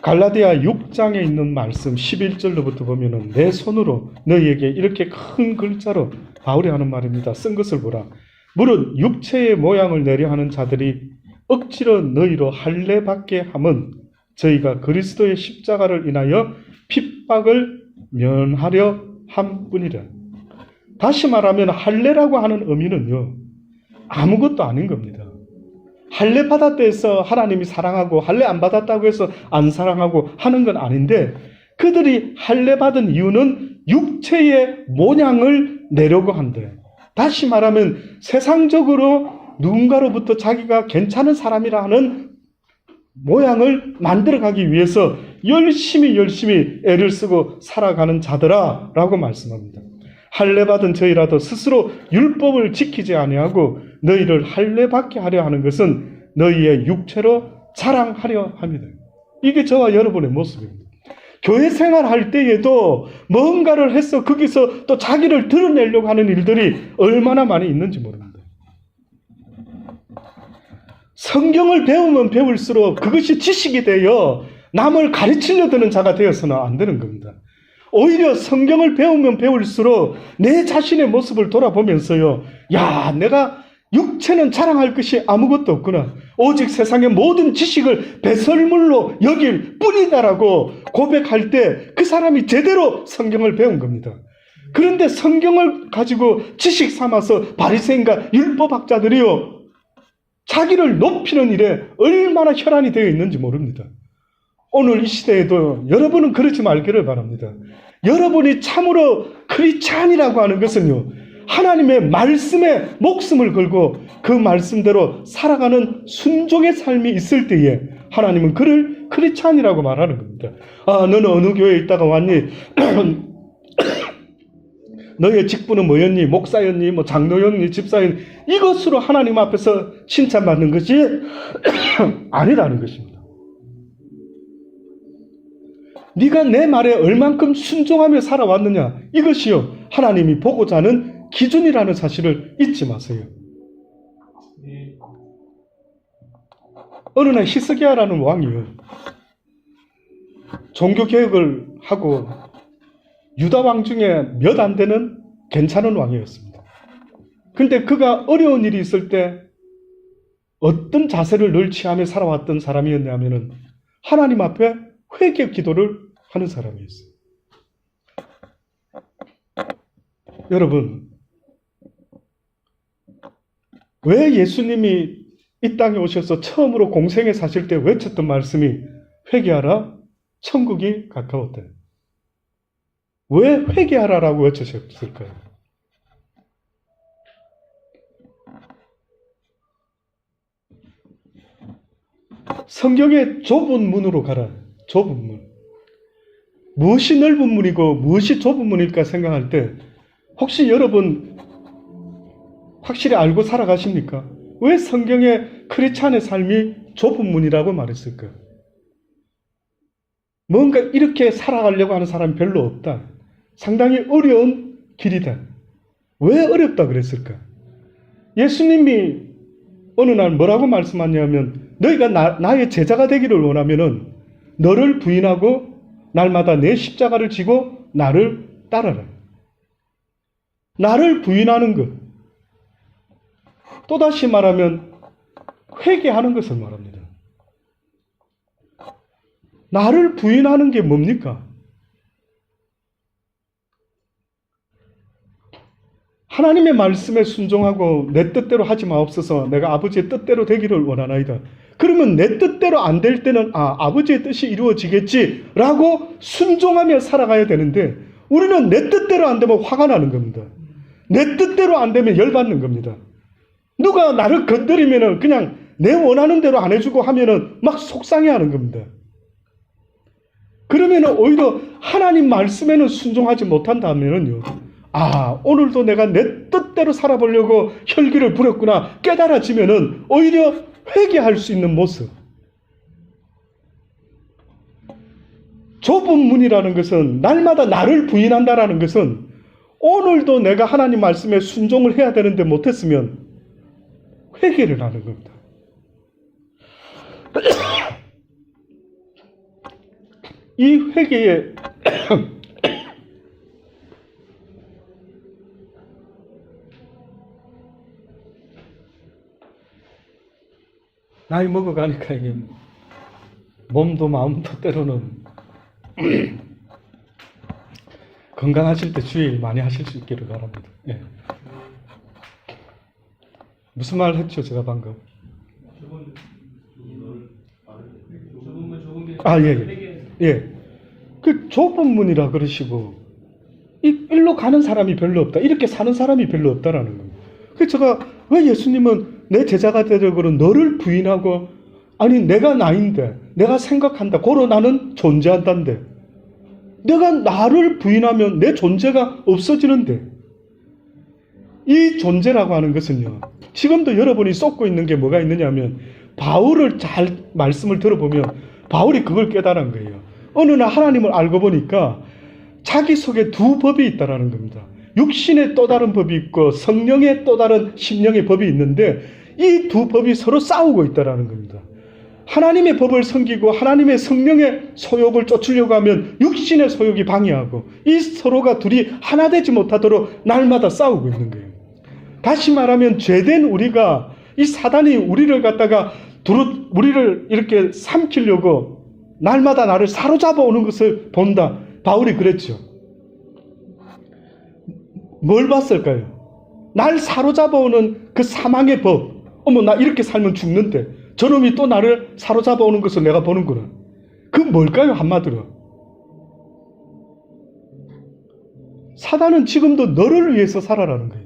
갈라디아 6장에 있는 말씀 11절로부터 보면은, 내 손으로 너희에게 이렇게 큰 글자로 바울이 하는 말입니다. 쓴 것을 보라. 무릇 육체의 모양을 내려 하는 자들이 억지로 너희로 할례받게 함은 저희가 그리스도의 십자가를 인하여 핍박을 면하려 함뿐이라. 다시 말하면 할례라고 하는 의미는요, 아무것도 아닌 겁니다. 할례 받았다 해서 하나님이 사랑하고 할례 안 받았다고 해서 안 사랑하고 하는 건 아닌데, 그들이 할례 받은 이유는 육체의 모양을 내려고 한대. 다시 말하면 세상적으로 누군가로부터 자기가 괜찮은 사람이라 하는 모양을 만들어가기 위해서 열심히 애를 쓰고 살아가는 자들아 라고 말씀합니다. 할례 받은 저희라도 스스로 율법을 지키지 아니하고 너희를 할례받게 하려 하는 것은 너희의 육체로 자랑하려 합니다. 이게 저와 여러분의 모습입니다. 교회 생활할 때에도 뭔가를 해서 거기서 또 자기를 드러내려고 하는 일들이 얼마나 많이 있는지 모릅니다. 성경을 배우면 배울수록 그것이 지식이 되어 남을 가르치려 드는 자가 되어서는 안 되는 겁니다. 오히려 성경을 배우면 배울수록 내 자신의 모습을 돌아보면서요, 야, 내가 육체는 자랑할 것이 아무것도 없구나. 오직 세상의 모든 지식을 배설물로 여길 뿐이다라고 고백할 때 그 사람이 제대로 성경을 배운 겁니다. 그런데 성경을 가지고 지식 삼아서 바리새인과 율법학자들이요, 자기를 높이는 일에 얼마나 혈안이 되어 있는지 모릅니다. 오늘 이 시대에도 여러분은 그러지 말기를 바랍니다. 여러분이 참으로 크리스찬이라고 하는 것은요, 하나님의 말씀에 목숨을 걸고 그 말씀대로 살아가는 순종의 삶이 있을 때에 하나님은 그를 크리스찬이라고 말하는 겁니다. 아, 너는 어느 교회에 있다가 왔니? 너의 직분은 뭐였니? 목사였니? 뭐 장로였니? 집사였니? 이것으로 하나님 앞에서 칭찬받는 것이 아니라는 것입니다. 네가 내 말에 얼만큼 순종하며 살아왔느냐, 이것이요 하나님이 보고자 하는 기준이라는 사실을 잊지 마세요. 어느 날 히스기야라는 왕이요, 종교개혁을 하고 유다 왕 중에 몇 안 되는 괜찮은 왕이었습니다. 근데 그가 어려운 일이 있을 때 어떤 자세를 늘 취하며 살아왔던 사람이었냐면은 하나님 앞에 회개 기도를 하는 사람이었어요. 여러분, 왜 예수님이 이 땅에 오셔서 처음으로 공생에 사실 때 외쳤던 말씀이 회개하라, 천국이 가까웠다. 왜 회개하라라고 외치셨을까요? 성경의 좁은 문으로 가라. 좁은 문. 무엇이 넓은 문이고 무엇이 좁은 문일까 생각할 때 혹시 여러분 확실히 알고 살아가십니까? 왜 성경의 크리스찬의 삶이 좁은 문이라고 말했을까요? 뭔가 이렇게 살아가려고 하는 사람이 별로 없다. 상당히 어려운 길이다. 왜 어렵다 그랬을까? 예수님이 어느 날 뭐라고 말씀하냐면 너희가 나의 제자가 되기를 원하면은 너를 부인하고 날마다 내 십자가를 지고 나를 따르라. 나를 부인하는 것. 또다시 말하면 회개하는 것을 말합니다. 나를 부인하는 게 뭡니까? 하나님의 말씀에 순종하고 내 뜻대로 하지 마옵소서, 내가 아버지의 뜻대로 되기를 원하나이다. 그러면 내 뜻대로 안 될 때는 아버지의 뜻이 이루어지겠지라고 순종하며 살아가야 되는데 우리는 내 뜻대로 안 되면 화가 나는 겁니다. 내 뜻대로 안 되면 열받는 겁니다. 누가 나를 건드리면은 그냥 내 원하는 대로 안 해주고 하면은 막 속상해하는 겁니다. 그러면은 오히려 하나님 말씀에는 순종하지 못한다면은요, 오늘도 내가 내 뜻대로 살아보려고 혈기를 부렸구나 깨달아지면은 오히려 회개할 수 있는 모습. 좁은 문이라는 것은, 날마다 나를 부인한다라는 것은 오늘도 내가 하나님 말씀에 순종을 해야 되는데 못했으면 회개를 하는 겁니다. 이 회개에 나이 먹어가니까 이게 몸도 마음도 때로는 건강하실 때 주의 많이 하실 수 있기를 바랍니다. 예. 무슨 말 했죠, 제가 방금? 예. 그 좁은 문이라 그러시고, 일로 가는 사람이 별로 없다. 이렇게 사는 사람이 별로 없다라는 겁니다. 그래서 제가 왜 예수님은 내 제자가 되려고 너를 부인하고, 아니 내가 나인데, 내가 생각한다, 고로 나는 존재한다는데, 내가 나를 부인하면 내 존재가 없어지는데, 이 존재라고 하는 것은요, 지금도 여러분이 쏟고 있는 게 뭐가 있느냐 하면, 바울을 잘 말씀을 들어보면 바울이 그걸 깨달은 거예요. 어느 날 하나님을 알고 보니까 자기 속에 두 법이 있다라는 겁니다. 육신의 또 다른 법이 있고 성령의 또 다른 심령의 법이 있는데, 이 두 법이 서로 싸우고 있다라는 겁니다. 하나님의 법을 섬기고 하나님의 성령의 소욕을 쫓으려고 하면 육신의 소욕이 방해하고, 이 서로가 둘이 하나 되지 못하도록 날마다 싸우고 있는 거예요. 다시 말하면 죄된 우리가, 이 사단이 우리를 갖다가 우리를 이렇게 삼키려고 날마다 나를 사로잡아 오는 것을 본다. 바울이 그랬죠. 뭘 봤을까요? 날 사로잡아 오는 그 사망의 법. 어머, 나 이렇게 살면 죽는데 저놈이 또 나를 사로잡아 오는 것을 내가 보는구나. 그 뭘까요? 한마디로. 사단은 지금도 너를 위해서 살아라는 거예요.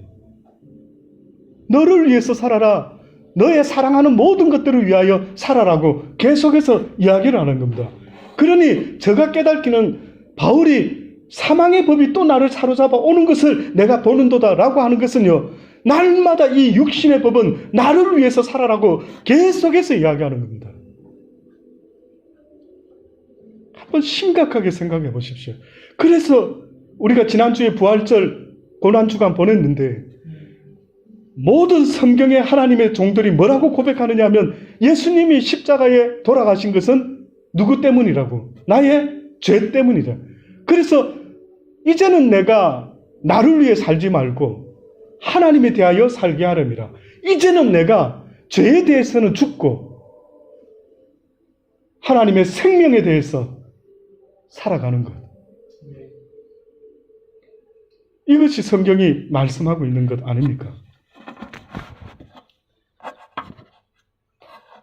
너를 위해서 살아라. 너의 사랑하는 모든 것들을 위하여 살아라고 계속해서 이야기를 하는 겁니다. 그러니 제가 깨닫기는 바울이 사망의 법이 또 나를 사로잡아 오는 것을 내가 보는도다라고 하는 것은요, 날마다 이 육신의 법은 나를 위해서 살아라고 계속해서 이야기하는 겁니다. 한번 심각하게 생각해 보십시오. 그래서 우리가 지난주에 부활절 고난주간 보냈는데, 모든 성경의 하나님의 종들이 뭐라고 고백하느냐 하면, 예수님이 십자가에 돌아가신 것은 누구 때문이라고? 나의 죄 때문이다. 그래서 이제는 내가 나를 위해 살지 말고 하나님에 대하여 살게 하렵니다. 이제는 내가 죄에 대해서는 죽고 하나님의 생명에 대해서 살아가는 것. 이것이 성경이 말씀하고 있는 것 아닙니까?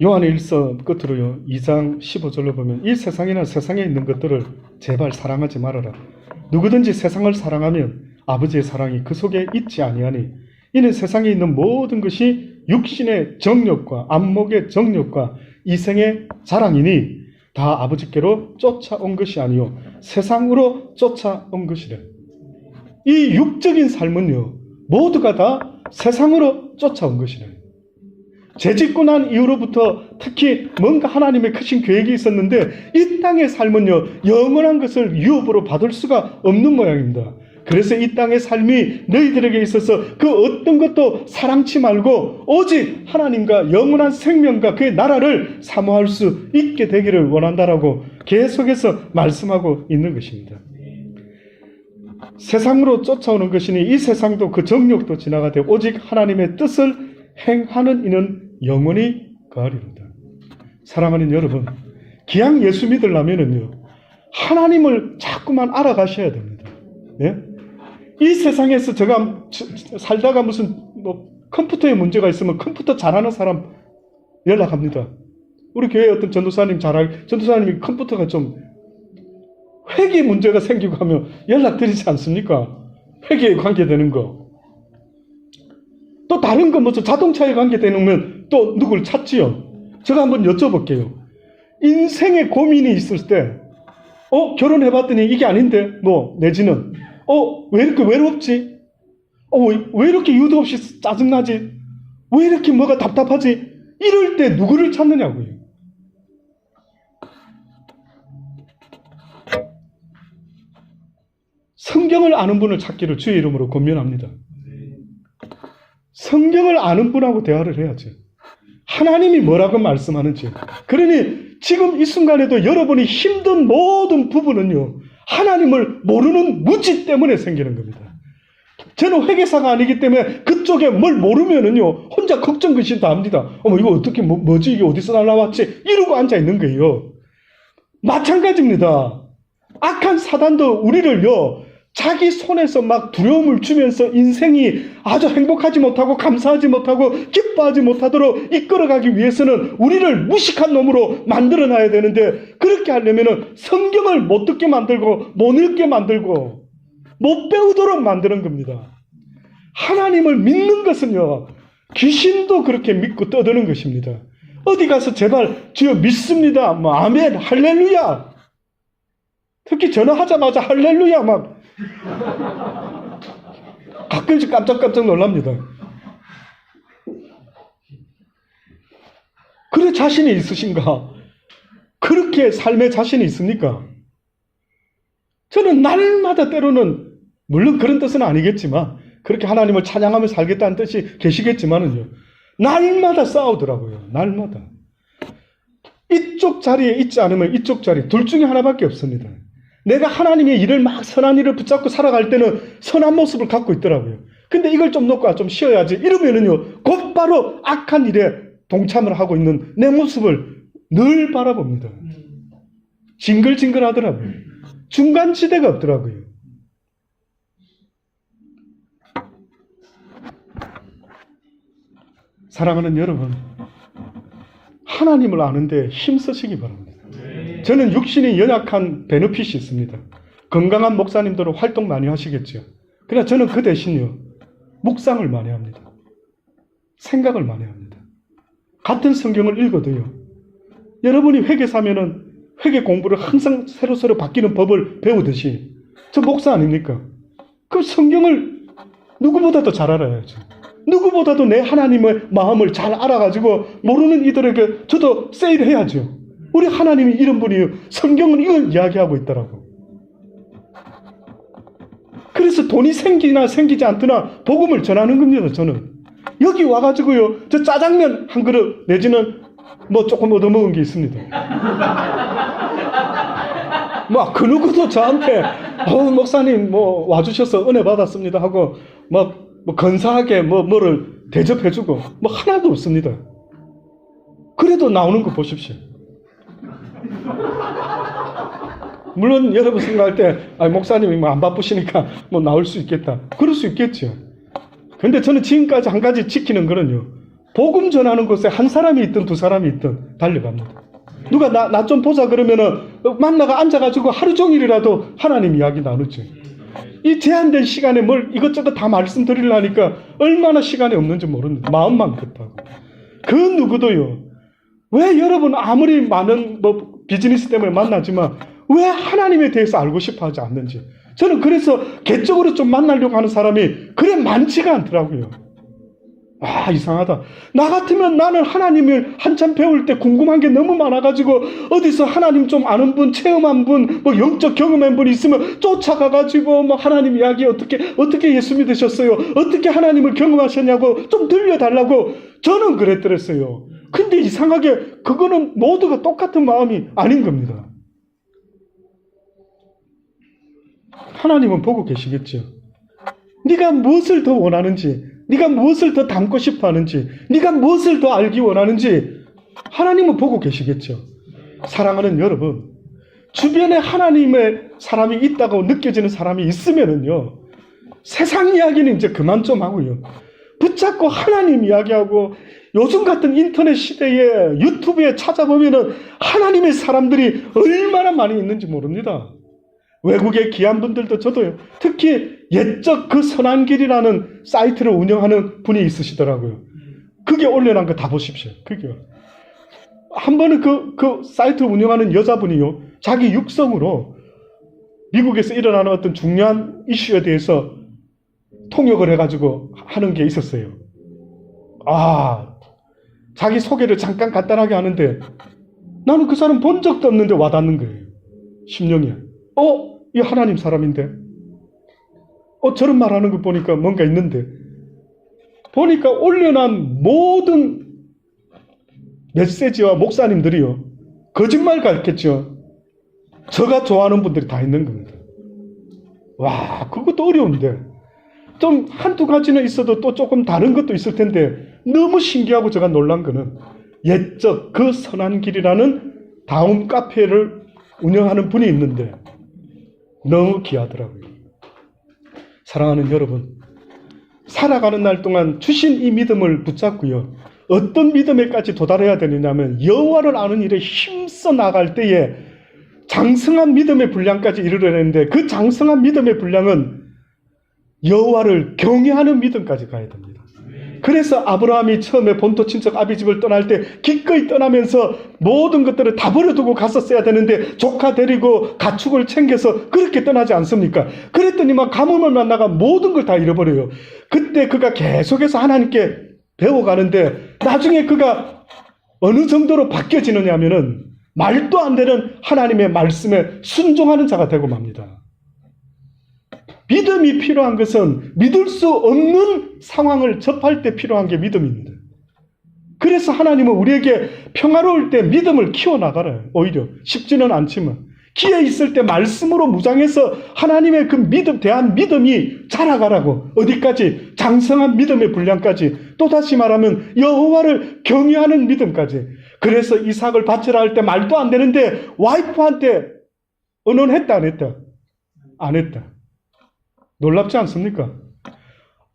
요한일서 끝으로요, 2장 15절로 보면, 이 세상이나 세상에 있는 것들을 제발 사랑하지 말아라. 누구든지 세상을 사랑하면 아버지의 사랑이 그 속에 있지 아니하니, 이는 세상에 있는 모든 것이 육신의 정욕과 안목의 정욕과 이생의 자랑이니 다 아버지께로 쫓아온 것이 아니요 세상으로 쫓아온 것이래. 이 육적인 삶은요, 모두가 다 세상으로 쫓아온 것이래. 죄짓고 난 이후로부터 특히 뭔가 하나님의 크신 계획이 있었는데, 이 땅의 삶은요, 영원한 것을 유업으로 받을 수가 없는 모양입니다. 그래서 이 땅의 삶이 너희들에게 있어서 그 어떤 것도 사랑치 말고 오직 하나님과 영원한 생명과 그의 나라를 사모할 수 있게 되기를 원한다라고 계속해서 말씀하고 있는 것입니다. 세상으로 쫓아오는 것이니 이 세상도 그 정욕도 지나가되 오직 하나님의 뜻을 행하는 이는 영원히 거하리로다. 사랑하는 여러분, 기왕 예수 믿으려면은요, 하나님을 자꾸만 알아가셔야 됩니다. 네? 이 세상에서 제가 살다가 무슨 컴퓨터에 문제가 있으면 컴퓨터 잘하는 사람 연락합니다. 우리 교회 어떤 전도사님이 컴퓨터가 좀 회계 문제가 생기고 하면 연락드리지 않습니까? 회계에 관계되는 거. 또 다른 거 무슨 자동차에 관계되면 또 누굴 찾지요? 제가 한번 여쭤볼게요. 인생에 고민이 있을 때, 결혼해봤더니 이게 아닌데, 내지는, 왜 이렇게 외롭지? 왜 이렇게 유도 없이 짜증나지? 왜 이렇게 뭐가 답답하지? 이럴 때 누구를 찾느냐고요. 성경을 아는 분을 찾기를 주의 이름으로 권면합니다. 성경을 아는 분하고 대화를 해야지. 하나님이 뭐라고 말씀하는지. 그러니 지금 이 순간에도 여러분이 힘든 모든 부분은요, 하나님을 모르는 무지 때문에 생기는 겁니다. 저는 회계사가 아니기 때문에 그쪽에 뭘 모르면은요, 혼자 걱정 근심 다 합니다. 이거 어떻게, 뭐지? 이게 어디서 날라왔지? 이러고 앉아 있는 거예요. 마찬가지입니다. 악한 사단도 우리를요, 자기 손에서 막 두려움을 주면서 인생이 아주 행복하지 못하고 감사하지 못하고 기뻐하지 못하도록 이끌어가기 위해서는 우리를 무식한 놈으로 만들어놔야 되는데, 그렇게 하려면 성경을 못 듣게 만들고 못 읽게 만들고 못 배우도록 만드는 겁니다. 하나님을 믿는 것은요, 귀신도 그렇게 믿고 떠드는 것입니다. 어디 가서 제발 주여 믿습니다, 아멘, 할렐루야, 특히 전화하자마자 할렐루야 막 가끔씩 깜짝깜짝 놀랍니다. 그래 자신이 있으신가? 그렇게 삶에 자신이 있습니까? 저는 날마다 때로는 물론 그런 뜻은 아니겠지만 그렇게 하나님을 찬양하며 살겠다는 뜻이 계시겠지만은요. 날마다 싸우더라고요. 날마다. 이쪽 자리에 있지 않으면 이쪽 자리 둘 중에 하나밖에 없습니다. 내가 하나님의 일을 막 선한 일을 붙잡고 살아갈 때는 선한 모습을 갖고 있더라고요. 근데 이걸 좀 놓고 좀 쉬어야지 이러면은요. 곧바로 악한 일에 동참을 하고 있는 내 모습을 늘 바라봅니다. 징글징글 하더라고요. 중간지대가 없더라고요. 사랑하는 여러분, 하나님을 아는데 힘쓰시기 바랍니다. 저는 육신이 연약한 베너핏이 있습니다. 건강한 목사님들은 활동 많이 하시겠죠. 그러나 저는 그 대신요, 묵상을 많이 합니다. 생각을 많이 합니다. 같은 성경을 읽어도요, 여러분이 회개사면은 회개 공부를 항상 새로 바뀌는 법을 배우듯이 저 목사 아닙니까? 그 성경을 누구보다도 잘 알아야죠. 누구보다도 내 하나님의 마음을 잘 알아가지고 모르는 이들에게 저도 세일해야죠. 우리 하나님이 이런 분이에요. 성경은 이걸 이야기하고 있더라고. 그래서 돈이 생기나 생기지 않더나 복음을 전하는 겁니다. 저는 여기 와가지고요, 저 짜장면 한 그릇 내지는 뭐 조금 얻어먹은 게 있습니다. 뭐 그 누구도 저한테 목사님 뭐 와주셔서 은혜 받았습니다 하고 뭐 건사하게 뭐를 대접해주고 뭐 하나도 없습니다. 그래도 나오는 거 보십시오. 물론 여러분 생각할 때 목사님이 뭐 안 바쁘시니까 뭐 나올 수 있겠다. 그럴 수 있겠죠. 근데 저는 지금까지 한 가지 지키는 거는요, 복음 전하는 곳에 한 사람이 있든 두 사람이 있든 달려갑니다. 누가 나 좀 보자 그러면은 만나가 앉아가지고 하루 종일이라도 하나님 이야기 나누죠. 이 제한된 시간에 뭘 이것저것 다 말씀드리려니까 얼마나 시간이 없는지 모릅니다. 마음만 급하고. 그 누구도요, 왜 여러분 아무리 많은 뭐 비즈니스 때문에 만나지만 왜 하나님에 대해서 알고 싶어 하지 않는지. 저는 그래서 개적으로 좀 만나려고 하는 사람이 그래 많지가 않더라고요. 아, 이상하다. 나 같으면 나는 하나님을 한참 배울 때 궁금한 게 너무 많아가지고 어디서 하나님 좀 아는 분, 체험한 분, 뭐 영적 경험한 분이 있으면 쫓아가가지고 뭐 하나님 이야기 어떻게 예수 믿으셨어요? 어떻게 하나님을 경험하셨냐고 좀 들려달라고 저는 그랬더랬어요. 근데 이상하게 그거는 모두가 똑같은 마음이 아닌 겁니다. 하나님은 보고 계시겠죠. 네가 무엇을 더 원하는지, 네가 무엇을 더 담고 싶어 하는지, 네가 무엇을 더 알기 원하는지 하나님은 보고 계시겠죠. 사랑하는 여러분, 주변에 하나님의 사람이 있다고 느껴지는 사람이 있으면은요, 세상 이야기는 이제 그만 좀 하고요, 붙잡고 하나님 이야기하고, 요즘 같은 인터넷 시대에 유튜브에 찾아보면은 하나님의 사람들이 얼마나 많이 있는지 모릅니다. 외국의 귀한 분들도 저도요. 특히 옛적 그 선한 길이라는 사이트를 운영하는 분이 있으시더라고요. 그게 올려놓은 거 다 보십시오. 그게 한 번은 그 사이트 운영하는 여자분이요, 자기 육성으로 미국에서 일어나는 어떤 중요한 이슈에 대해서 통역을 해가지고 하는 게 있었어요. 자기 소개를 잠깐 간단하게 하는데 나는 그 사람 본 적도 없는데 와닿는 거예요. 심령이. 이 하나님 사람인데? 저런 말하는 거 보니까 뭔가 있는데? 보니까 올려놓은 모든 메시지와 목사님들이요, 거짓말 같겠죠. 저가 좋아하는 분들이 다 있는 겁니다. 와, 그것도 어려운데. 좀 한두 가지는 있어도 또 조금 다른 것도 있을 텐데, 너무 신기하고 제가 놀란 거는 옛적 그 선한 길이라는 다음 카페를 운영하는 분이 있는데 너무 귀하더라고요. 사랑하는 여러분, 살아가는 날 동안 주신 이 믿음을 붙잡고요, 어떤 믿음에까지 도달해야 되느냐면 여호와를 아는 일에 힘써 나갈 때에 장성한 믿음의 분량까지 이르러내는데, 그 장성한 믿음의 분량은 여호와를 경외하는 믿음까지 가야 됩니다. 그래서 아브라함이 처음에 본토 친척 아비 집을 떠날 때 기꺼이 떠나면서 모든 것들을 다 버려두고 갔었어야 되는데 조카 데리고 가축을 챙겨서 그렇게 떠나지 않습니까? 그랬더니만 가뭄을 만나가 모든 걸 다 잃어버려요. 그때 그가 계속해서 하나님께 배워가는데 나중에 그가 어느 정도로 바뀌어지느냐 하면은 말도 안 되는 하나님의 말씀에 순종하는 자가 되고 맙니다. 믿음이 필요한 것은 믿을 수 없는 상황을 접할 때 필요한 게 믿음입니다. 그래서 하나님은 우리에게 평화로울 때 믿음을 키워나가라. 오히려 쉽지는 않지만 기회 있을 때 말씀으로 무장해서 하나님의 그 믿음, 대한 믿음이 자라가라고. 어디까지? 장성한 믿음의 분량까지. 또다시 말하면 여호와를 경외하는 믿음까지. 그래서 이삭을 바치라 할 때 말도 안 되는데 와이프한테 언언했다 안 했다? 안 했다. 놀랍지 않습니까?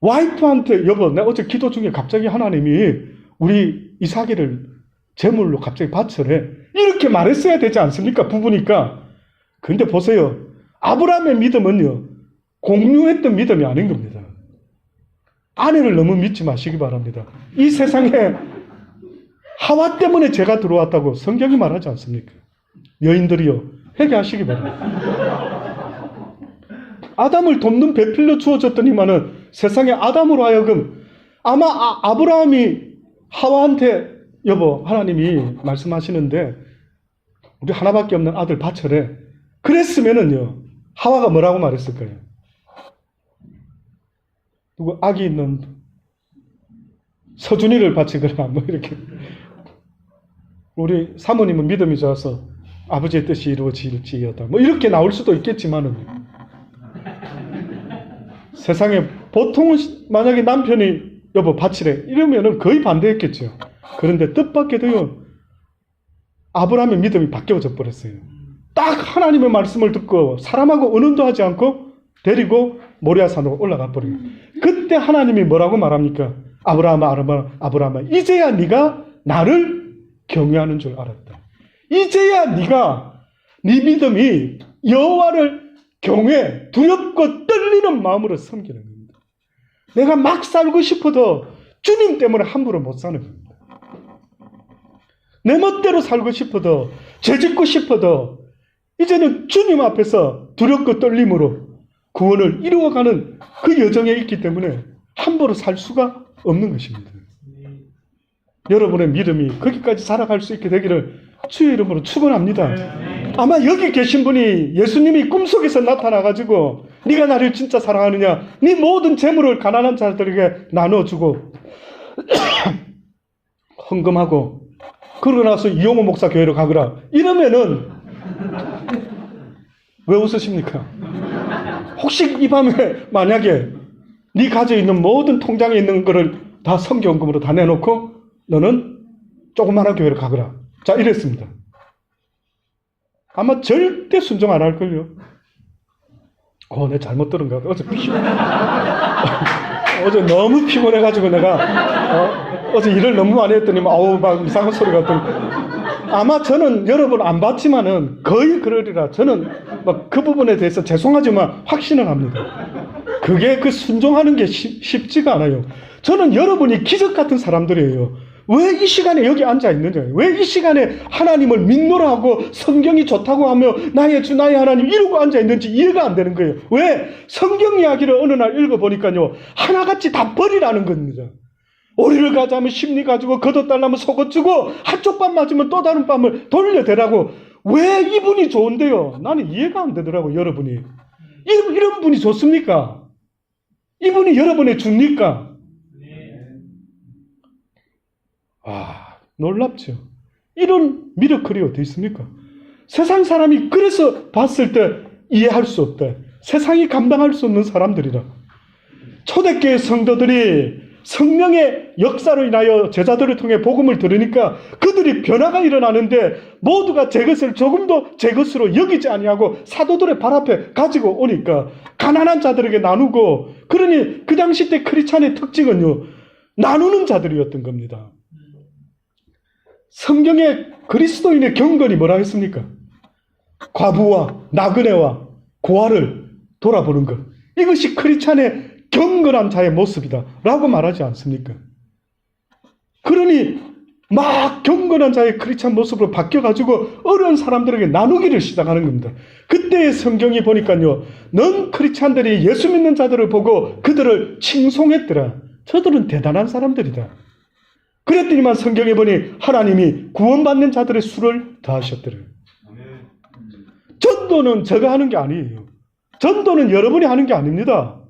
와이프한테 여보 내가 어제 기도 중에 갑자기 하나님이 우리 이삭이를 제물로 갑자기 바쳐래. 이렇게 말했어야 되지 않습니까? 부부니까. 근데 보세요. 아브라함의 믿음은요. 공유했던 믿음이 아닌 겁니다. 아내를 너무 믿지 마시기 바랍니다. 이 세상에 하와 때문에 죄가 들어왔다고 성경이 말하지 않습니까? 여인들이요. 회개하시기 바랍니다. 아담을 돕는 배필로 주어졌더니만은 세상에 아담으로 하여금 아마 아브라함이 하와한테 여보 하나님이 말씀하시는데 우리 하나밖에 없는 아들 바쳐래. 그랬으면은요 하와가 뭐라고 말했을까요? 누구 아기 있는 서준이를 바치거라 뭐 이렇게. 우리 사모님은 믿음이 좋아서 아버지의 뜻이 이루어질지어다 뭐 이렇게 나올 수도 있겠지만은 세상에 보통은 만약에 남편이 여보 바치래 이러면은 거의 반대했겠죠. 그런데 뜻밖에도요 아브라함의 믿음이 바뀌어져 버렸어요. 딱 하나님의 말씀을 듣고 사람하고 언언도 하지 않고 데리고 모리아산으로 올라가 버려요. 그때 하나님이 뭐라고 말합니까? 아브라함아 이제야 네가 나를 경외하는 줄 알았다. 이제야 네가 네 믿음이 여호와를 경외, 두렵고 떨리는 마음으로 섬기는 겁니다. 내가 막 살고 싶어도 주님 때문에 함부로 못 사는 겁니다. 내 멋대로 살고 싶어도 죄 짓고 싶어도 이제는 주님 앞에서 두렵고 떨림으로 구원을 이루어가는 그 여정에 있기 때문에 함부로 살 수가 없는 것입니다. 여러분의 믿음이 거기까지 살아갈 수 있게 되기를 주의 이름으로 축원합니다. 아마 여기 계신 분이 예수님이 꿈속에서 나타나가지고 네가 나를 진짜 사랑하느냐 네 모든 재물을 가난한 자들에게 나눠주고 헌금하고 그러고 나서 이용호 목사 교회로 가거라 이러면은 왜 웃으십니까? 혹시 이 밤에 만약에 네 가지고 있는 모든 통장에 있는 거를 다 선교헌금으로 다 내놓고 너는 조그마한 교회로 가거라 자 이랬습니다. 아마 절대 순종 안 할걸요. 내가 잘못 들은 것 같아. 어제 너무 피곤해가지고 내가 어제 일을 너무 많이 했더니 막 이상한 소리 같더니 아마 저는 여러분 안 봤지만은 거의 그러리라. 저는 막 그 부분에 대해서 죄송하지만 확신을 합니다. 그게 그 순종하는 게 쉽지가 않아요. 저는 여러분이 기적 같은 사람들이에요. 왜 이 시간에 여기 앉아 있느냐? 왜 이 시간에 하나님을 믿노라 하고 성경이 좋다고 하며 나의 주 나의 하나님 이러고 앉아 있는지 이해가 안 되는 거예요. 왜? 성경 이야기를 어느 날 읽어보니까요. 하나같이 다 버리라는 겁니다. 오리를 가자면 심리 가지고 걷어달라면 속옷 주고 한쪽 밤 맞으면 또 다른 밤을 돌려대라고. 왜 이분이 좋은데요? 나는 이해가 안 되더라고요. 여러분이. 이런 분이 좋습니까? 이분이 여러분의 줍니까? 놀랍죠. 이런 미러클이 어디 있습니까? 세상 사람이 그래서 봤을 때 이해할 수 없다. 세상이 감당할 수 없는 사람들이라. 초대교회 성도들이 성령의 역사로 인하여 제자들을 통해 복음을 들으니까 그들이 변화가 일어나는데 모두가 제 것을 조금도 제 것으로 여기지 아니하고 사도들의 발 앞에 가지고 오니까 가난한 자들에게 나누고 그러니 그 당시 때 크리스찬의 특징은요. 나누는 자들이었던 겁니다. 성경의 그리스도인의 경건이 뭐라 했습니까? 과부와 나그네와 고아를 돌아보는 것. 이것이 크리스찬의 경건한 자의 모습이다 라고 말하지 않습니까? 그러니 막 경건한 자의 크리스찬 모습으로 바뀌어가지고 어려운 사람들에게 나누기를 시작하는 겁니다. 그때 성경이 보니까요, 넌 크리스찬들이 예수 믿는 자들을 보고 그들을 칭송했더라. 저들은 대단한 사람들이다. 그랬더니만 성경에 보니 하나님이 구원받는 자들의 수를 더하셨더라. 전도는 제가 하는 게 아니에요. 전도는 여러분이 하는 게 아닙니다.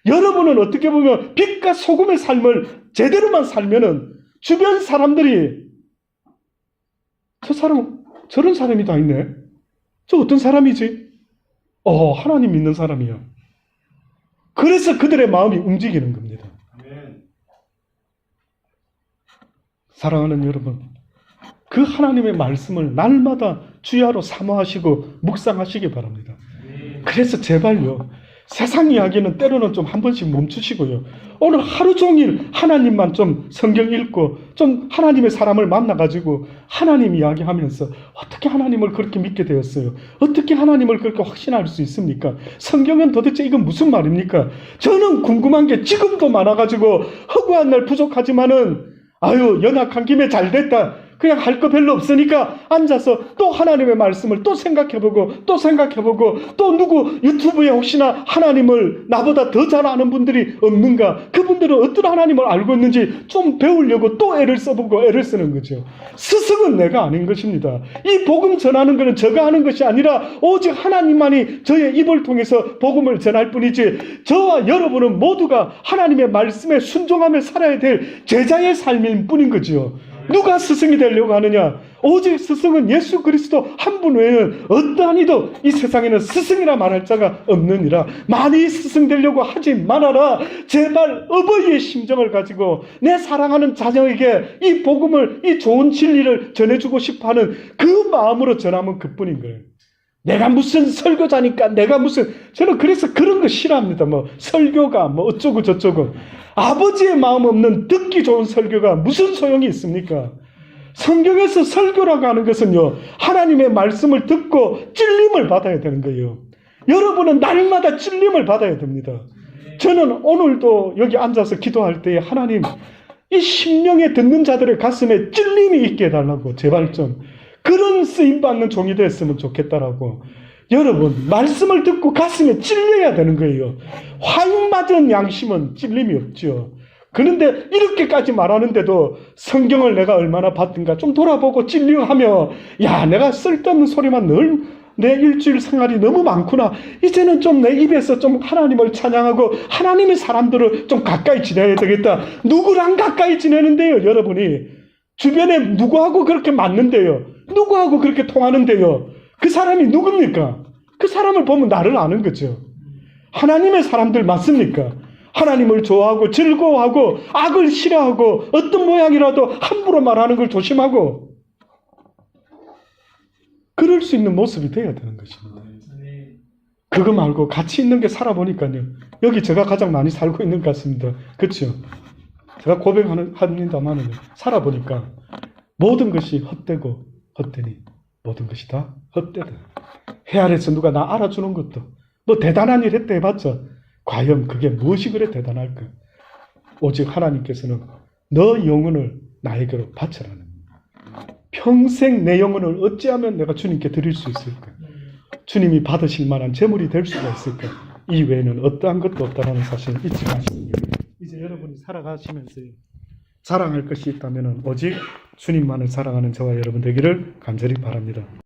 여러분은 어떻게 보면 빛과 소금의 삶을 제대로만 살면은 주변 사람들이 저 사람 저런 사람이 다 있네. 저 어떤 사람이지? 하나님 믿는 사람이야. 그래서 그들의 마음이 움직이는 겁니다. 사랑하는 여러분, 그 하나님의 말씀을 날마다 주야로 사모하시고 묵상하시기 바랍니다. 그래서 제발요, 세상 이야기는 때로는 좀 한 번씩 멈추시고요, 오늘 하루 종일 하나님만 좀 성경 읽고 좀 하나님의 사람을 만나가지고 하나님 이야기하면서 어떻게 하나님을 그렇게 믿게 되었어요? 어떻게 하나님을 그렇게 확신할 수 있습니까? 성경은 도대체 이건 무슨 말입니까? 저는 궁금한 게 지금도 많아가지고 허구한 날 부족하지만은 연약한 김에 잘됐다. 그냥 할 거 별로 없으니까 앉아서 또 하나님의 말씀을 또 생각해보고 또 누구 유튜브에 혹시나 하나님을 나보다 더 잘 아는 분들이 없는가, 그분들은 어떤 하나님을 알고 있는지 좀 배우려고 또 애를 써보고 애를 쓰는 거죠. 스승은 내가 아닌 것입니다. 이 복음 전하는 것은 제가 하는 것이 아니라 오직 하나님만이 저의 입을 통해서 복음을 전할 뿐이지, 저와 여러분은 모두가 하나님의 말씀에 순종하며 살아야 될 제자의 삶일 뿐인 거지요. 누가 스승이 되려고 하느냐? 오직 스승은 예수 그리스도 한 분 외에는 어떠한 이도 이 세상에는 스승이라 말할 자가 없느니라. 많이 스승 되려고 하지 말아라. 제발 어버이의 심정을 가지고 내 사랑하는 자녀에게 이 복음을, 이 좋은 진리를 전해주고 싶어하는 그 마음으로 전하면 그뿐인 거예요. 내가 무슨 설교자니까 저는 그래서 그런 거 싫어합니다. 설교가 어쩌고 저쩌고. 아버지의 마음 없는 듣기 좋은 설교가 무슨 소용이 있습니까? 성경에서 설교라고 하는 것은요, 하나님의 말씀을 듣고 찔림을 받아야 되는 거예요. 여러분은 날마다 찔림을 받아야 됩니다. 저는 오늘도 여기 앉아서 기도할 때에 하나님, 이 심령에 듣는 자들의 가슴에 찔림이 있게 해달라고 제발 좀 그런 쓰임받는 종이 됐으면 좋겠다라고. 여러분, 말씀을 듣고 가슴에 찔려야 되는 거예요. 화인맞은 양심은 찔림이 없죠. 그런데 이렇게까지 말하는데도 성경을 내가 얼마나 봤든가 좀 돌아보고 찔려하며, 내가 쓸데없는 소리만 늘 내 일주일 생활이 너무 많구나. 이제는 좀 내 입에서 좀 하나님을 찬양하고 하나님의 사람들을 좀 가까이 지내야 되겠다. 누구랑 가까이 지내는데요, 여러분이? 주변에 누구하고 그렇게 맞는데요? 누구하고 그렇게 통하는데요? 그 사람이 누굽니까? 그 사람을 보면 나를 아는 거죠. 하나님의 사람들 맞습니까? 하나님을 좋아하고 즐거워하고 악을 싫어하고 어떤 모양이라도 함부로 말하는 걸 조심하고 그럴 수 있는 모습이 되어야 되는 것입니다. 그거 말고 같이 있는 게 살아보니까요, 여기 제가 가장 많이 살고 있는 것 같습니다. 그렇죠? 제가 고백합니다만 살아보니까 모든 것이 헛되고 헛되니 모든 것이 다 헛되다. 해 아래서 누가 나 알아주는 것도, 너 대단한 일 했다 해봤자 과연 그게 무엇이 그래 대단할까? 오직 하나님께서는 너 영혼을 나에게로 바쳐라는, 평생 내 영혼을 어찌하면 내가 주님께 드릴 수 있을까? 주님이 받으실 만한 제물이 될 수가 있을까? 이 외에는 어떠한 것도 없다는 사실을 잊지 마시고, 이제 여러분이 살아가시면서 자랑할 것이 있다면 오직 주님만을 사랑하는 저와 여러분 되기를 간절히 바랍니다.